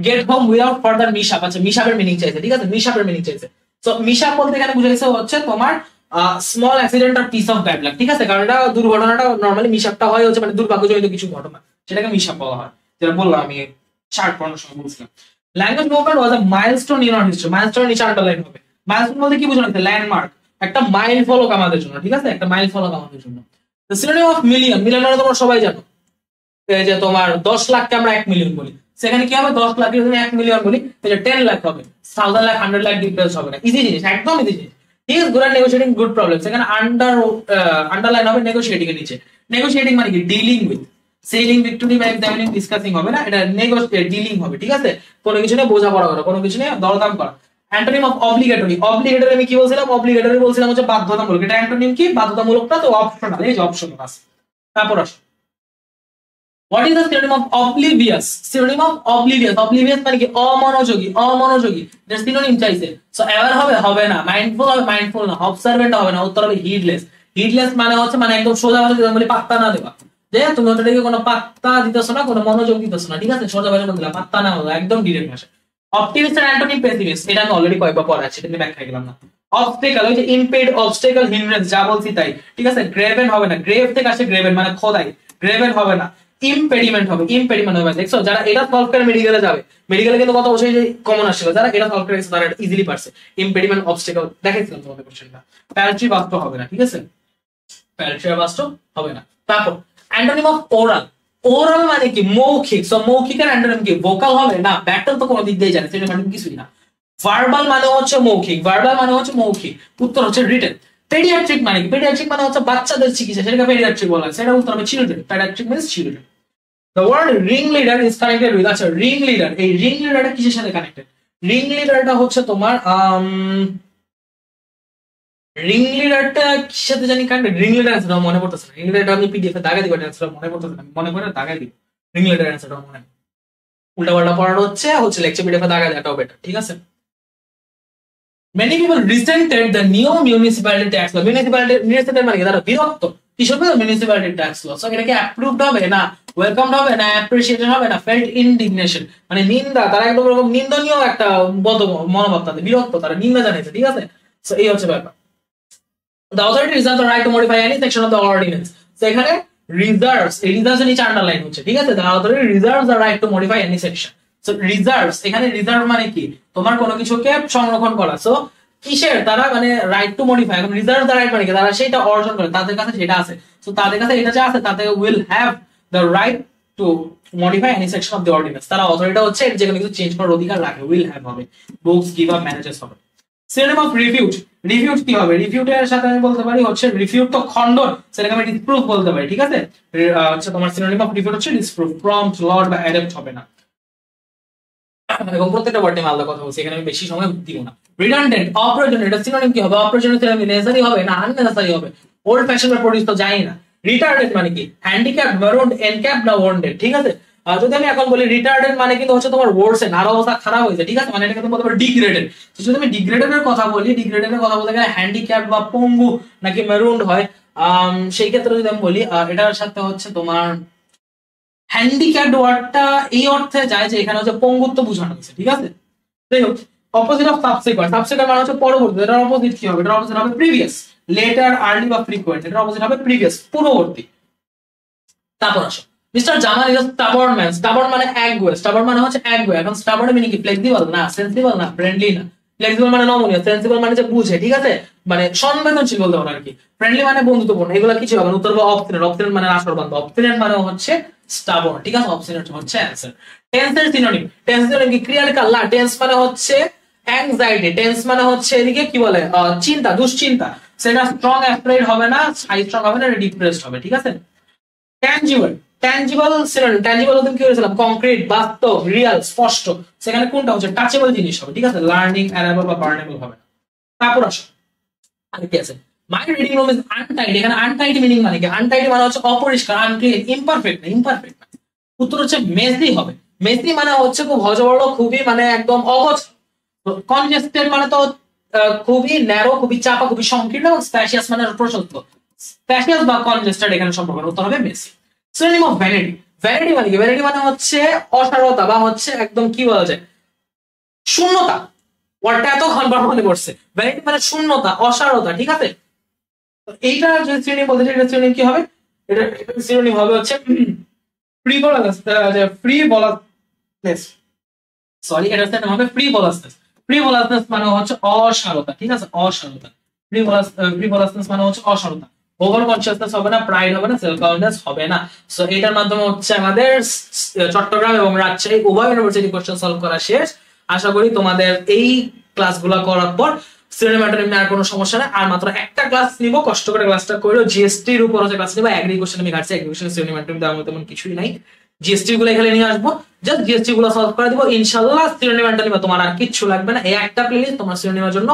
get home without further mishap, আচ্ছা মিশআপের মিনিং চাইছে, ঠিক আছে, মিশআপের মিনিং চাইছে। সো মিশআপ বলতে এখানে বুঝাইছে হচ্ছে তোমার স্মল অ্যাক্সিডেন্ট আর পিস অফ ব্যাড লাক, ঠিক আছে, কারণ এটা দুর্ঘটনাটা নরমালি মিশআপটা হয় হচ্ছে মানে দুর্ভাগ্যজনিত কিছু ঘটনা, সেটাকে মিশআপ বলা হয়, যেটা বললাম আমি চার্ট পড়ানোর সময় বলছিলাম। Language movement was a milestone in our history, milestone নিচে আন্ডারলাইন হবে। মাইলস্টোন বলতে কি বোঝানো হচ্ছে? ল্যান্ডমার্ক, একটা মাইল ফলক আমাদের জন্য, ঠিক আছে, একটা মাইল ফলক আমাদের জন্য। The synonym of million, million মানে তোমরা সবাই জানো, এই যে তোমার 10 লাখকে আমরা 1 মিলিয়ন বলি, সেখানে কি হবে? 10 লাখের জন্য 1 মিলিয়ন বলি, এই যে 10 লাখ হবে, 1000 লাখ, 100 লাখ ডিফারেন্স হবে না, ইজি জিনিস, একদম ইজি জিনিস। He is good at negotiating good problem, সেখানে আন্ডারলাইন হবে নেগোশিয়েটিং এর নিচে। নেগোশিয়েটিং মানে কি? ডিলিং উইথ, সেইলিং, ভিক্টোরি বা এক্সামিনিং, ডিসকাসিং হবে না, এটা ডিলিং হবে, ঠিক আছে, কোনো কিছু নিয়ে বোঝাপড়া করা, কোনো কিছু নিয়ে দরদাম করা। অ্যান্টোনিম অফ অব্লিগেটরি, অব্লিগেটরি আমি কি বলছিলাম? অব্লিগেটরি বলছিলাম হচ্ছে বাধ্যতামূলক, এটা অ্যান্টোনিম কি? বাধ্যতামূলক না, তো অপশনাল, এই যে অপশনাল আছে। তারপর আসো, what is the synonym of oblivious? Synonym of oblivious, oblivious মানে কি? অমনোযোগী, অমনোযোগী, এর সিনোনিম চাইছে। সো অ্যাওয়ার হবে, হবে না। মাইন্ডফুল হবে, মাইন্ডফুল না। অবজারভেন্ট হবে না, উত্তর হবে হিডলেস। হিডলেস মানে হচ্ছে মানে একদম সোজা ভাষায় বলি পাত্তা না দেওয়া, যে তুমি ওটাকে কোনো পাত্তা দিতেছো না, কোনো মনোযোগ দিতেছো না, ঠিক আছে, সোজা ভাষায় বলতে পাত্তা না হলো, একদম ডিরেক্ট ভাষা। অপটিমিস্ট আর অ্যান্টোনিম পেসিমিস্ট, এটা আমি অলরেডি কয়েকবার পড়া আছে, এটা ব্যাখ্যা গেলাম না। অবস্টেকল, ওই যে ইমপেড, অবস্টেকল, হিন্ড্রেন্স, যা বলছি তাই, ঠিক আছে। গ্রেভেন হবে না, গ্রেভ থেকে আসে গ্রেভেন মানে খোদাই, গ্রেভেন হবে না। ইমপেডিমেন্ট হবে, ইমপেডিমেন্ট হবে, দেখছো যারা এটা সলভ করে মেডিকেলে যাবে, মেডিকেলে কিন্তু কত বছর কমন আসছিল, যারা এটা সলভ করে তারা ইজিলি পারছে। ইমপেডিমেন্ট, অবস্টেকল দেখাইছিলাম তোমাদের কোশ্চেনটা। প্যালট্রি বাস্তব হবে না, ঠিক আছে, প্যালট্রি বাস্তব হবে না। তারপর অ্যান্টোনিম অফ ওরাল, ওরাল মানে কি? মৌখিক। সো মৌখিকের অ্যান্টোনিম কি? ভোকাল হবে না, ব্যাটাল তো কোনো দিক দিয়ে জানে, সেটা মানে কিছুই না। ভার্বাল মানে হচ্ছে মৌখিক, ভার্বাল মানে হচ্ছে মৌখিক, উত্তর হচ্ছে রিটেন। পেডিয়াট্রিক মানে কি? পেডিয়াট্রিক মানে হচ্ছে বাচ্চাদের চিকিৎসা, সেটাকে পেডিয়াট্রিক বলা হয়, সেটা উত্তর হবে children. Paediatric means children. The word ring leader is connected with, আচ্ছা রিং লিডার, এই রিং লিডারটা কিসের সাথে কানেক্টেড? রিং লিডারটা হচ্ছে তোমার রিং লিডারটা কিসের সাথে জানি কানেক্টেড, রিং লিডার অ্যান্সারটা মনে পড়তেছে না। রিং লিডারটা আমি পিডিএফ এ দাগাই দিব, অ্যান্সারটা মনে পড়তেছে না, মনে করে দাগাই দিব। রিং লিডার অ্যান্সারটা মনে উল্টা পাল্টা পড়ানো হচ্ছে লেকচার পিডিএফ এ দাগাই দেওয়াটাও বেটার, ঠিক আছে। Many people resented the new municipality tax law. Municipality মানে কি? তারা বিরক্ত কিসের উপর? মিউনিসিপ্যালিটি ট্যাক্স ল। সো এটা কি অ্যাপ্রুভড হবে না, ওয়েলকামড হবে না, অ্যাপ্রিসিয়েটেড হবে না, ফেল্ট ইনডিগনেশন মানে নিন্দা, তারা একদম এরকম নিন্দনীয় একটা মনোভাব, তাদের বিরক্ত, তারা নিন্দা জানাইছে, ঠিক আছে। সো এই হচ্ছে ব্যাপার। The authority reserves the right to modify any section of the ordinance. So এখানে রিজার্ভস, এই রিজার্ভস নিচে আন্ডারলাইন হচ্ছে, ঠিক আছে। The authority reserves the right to modify any section. So reserves, এখানে রিজার্ভ মানে কি? তোমার কোনো কিছুকে সংরক্ষণ করা। সো কিসের? তারা মানে রাইট টু মডিফাই, এখন রিজার্ভ দ্য রাইট মানে কি? তারা সেটা অর্জন করে, তাদের কাছে যেটা আছে, সো তাদের কাছে এটা যা আছে তাতে will have the right two modify any section of the ordinance. তারা অথরিটি হচ্ছে যে কোনো কিছু চেঞ্জ করার অধিকার রাখে, উইল হ্যাভ হবে, বুকস গিভ আপ ম্যানেজেস হবে। সিনোনিম অফ রিফিউট, রিফিউট কি হবে? রিফিউটের সাথে আমি বলতে পারি হচ্ছে রিফিউট তো খণ্ডন, সেটাকে আমি ডিসপ্রুভ বলতে পারি, ঠিক আছে। হচ্ছে তোমার সিনোনিম অফ রিফিউট হচ্ছে ডিসপ্রুভ। প্রম্পট, লর্ড বা অ্যাডাপ্ট হবে না, এবং প্রত্যেকটা ওয়ার্ড নিয়ে আলাদা কথা বলছি, এখানে আমি বেশি সময় দিব না। রিডান্ডেন্ট, অপ্রয়োজনীয়, এটা সিনোনিম কি হবে? অপ্রয়োজনীয় সিনোনিম নেসেসারি হবে না আননেসেসারি হবে? ওল্ড ফ্যাশন বা প্রডিউস তো জানি না। রিটার্ডেড মানে কি? হ্যান্ডিক্যাপ, ম্যারুন্ড, এনক্যাপ না ওয়ান্ডেড, ঠিক আছে? যদি আমি এখন বলি রিটার্ডেড মানে কিন্তু হচ্ছে তোমার ওয়ার্সেন, আরো অবস্থা খারাপ হয়েছে, ঠিক আছে? মানে এটাকে তুমি বলতে পারো ডিগ্রেডেড। তো যদি আমি ডিগ্রেডেড এর কথা বলি, ডিগ্রেডেড এর কথা বলতে গেলে হ্যান্ডিক্যাপ বা পঙ্গু নাকি ম্যারুন্ড হয়, সেই ক্ষেত্রে যদি আমি বলি এটার সাথে হচ্ছে তোমার হ্যান্ডিক্যাপড ওয়ার্ডটা এই অর্থে যায় যে এখানে হচ্ছে পঙ্গুত্ব বোঝানো হয়েছে, ঠিক আছে? যাই হোক, অপোজিট অফ সাবসিকুয়েন্ট, সাবসিকুয়েন্ট মানে হচ্ছে পরবর্তী, এটার অপোজিট কি হবে? এটার অপোজিট হবে প্রিভিয়াস, লেটার, আর্লি বা ফ্রিকুয়েন্ট, এটার অপোজিট হবে প্রিভিয়াস, পূর্ববর্তী। তারপর আসো, mister Zaman is a stubborn man. Stubborn মানে একগুঁয়ে, স্টাবর্ন মানে হচ্ছে একগুঁয়ে। এখন স্টাবর্ন মিনিং কি? ফ্লেক্সিবল না, সেন্সিবল না, ফ্রেন্ডলি না। ফ্লেক্সিবল মানে নমনীয়, সেন্সিবল মানে যে বুঝে, ঠিক আছে? মানে সংবেদনশীল বলতে পারো আর কি। ফ্রেন্ডলি মানে বন্ধুত্বপূর্ণ, এগুলো কিছু হবে না। উত্তর হবে অবস্টিনেট, অবস্টিনেট মানে নাশকবান, অবস্টিনেট মানে হচ্ছে স্টাবর্ন, ঠিক আছে? অবস্টিনেট হচ্ছে অ্যানসার। টেন্সের সিনোনিম, টেন্স সিনোনিম কি? ক্রিয়ার কাল। টেন্স মানে হচ্ছে অ্যাংজাইটি, টেন্স মানে হচ্ছে এদিকে কি বলে চিন্তা, দুশ্চিন্তা। সেটা স্ট্রং অ্যাফ্রেড হবে না, হাই স্ট্রং হবে না, ডিপ্রেসড হবে, ঠিক আছে? ট্যানজিবল, ট্যানজিবল সিনোনিম, ট্যানজিবল বলতে কি বলেছিলাম? কংক্রিট, বাস্তব, রিয়াল, স্পষ্ট। সেখানে কোনটা হচ্ছে? টাচেবল জিনিস হবে, ঠিক আছে? লার্নিং, অ্যারেবল বা বার্নেবল হবে না। তারপর আসো, আর কি আছে? মাই রিডিং রুম ইজ আনটাইডি। এখানে আনটাইডি মিনিং মানে কি? আনটাইডি মানে হচ্ছে অপরিষ্কার, আনক্লিন, ইমপারফেক্ট না, ইমপারফেক্ট না। উত্তর হচ্ছে মেসি হবে। মেসি মানে হচ্ছে খুব হজবড়, খুবই মানে একদম অগোছ। কনজেস্টেড মানে তো খুবই ন্যারো, খুবই চাপা, খুবই সংকীর্ণ। এবং স্প্যাশিয়াস মানে প্রশস্ত। স্প্যাশিয়াস বা কনজেস্টেড এখানে সম্পর্ক, উত্তর হবে Messi. Synonym of vanity, vanity মানে কি? ভ্যানিটি মানে হচ্ছে অসারতা বা হচ্ছে একদম কি বলা যায়, শূন্যতা। ওয়ার্ডটা এত ঘনবার মনে পড়ছে। ভ্যানিটি মানে শূন্যতা, অসারতা, ঠিক আছে? এইটা যদি সিনোনিম বলতে চাই, এটা সিনোনিম কি হবে? এটা সিনোনিম হবে হচ্ছে ফ্রিভোলাসনেস। সরি, এটা সিনোনিম হবে ফ্রিভোলাসনেস। ফ্রিভোলাসনেস মানে হচ্ছে অসারতা, ঠিক আছে? অসারতা। ফ্রিভোলাসনেস মানে হচ্ছে অসারতা। ওভার কনসিয়াসনেস হবে না, প্রাইড হবে না, সেলফ কনফিডেন্স হবে না। সো এটার মাধ্যমে হচ্ছে আমাদের চট্টগ্রাম এবং রাজশাহী উভয় ইউনিভার্সিটি কোশ্চেন সলভ করা শেষ। আশা করি তোমাদের এই ক্লাসগুলো করার পর সিনোনিম আর কোনো সমস্যা নেই। আর মাত্র একটা ক্লাস নিব, কষ্ট করে ক্লাসটা করো। জিএসটি এর উপর হচ্ছে ক্লাস নিব। এগ্রি কোশ্চেন আমি ঘাটছি, এগ্রি কোশ্চেন সিনোনিম দেওয়ার মতো তেমন কিছুই নাই। জিএসটি গুলো এখানে নিয়ে আসবো, জাস্ট জিএসটি গুলো সলভ করে দিব ইনশাআল্লাহ। সিনোনিম তোমার আর কিচ্ছু লাগবে না। এই একটা প্লেলিস্ট তোমার সিনোনিমের জন্য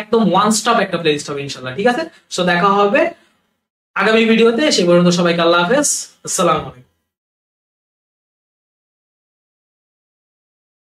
একদম ওয়ান স্টপ একটা প্লেলিস্ট হবে ইনশাআল্লাহ, ঠিক আছে? সো দেখা হবে আগামী ভিডিওতে। সেই পর্যন্ত সবাইকে আল্লাহ হাফেজ, আসসালামু আলাইকুম।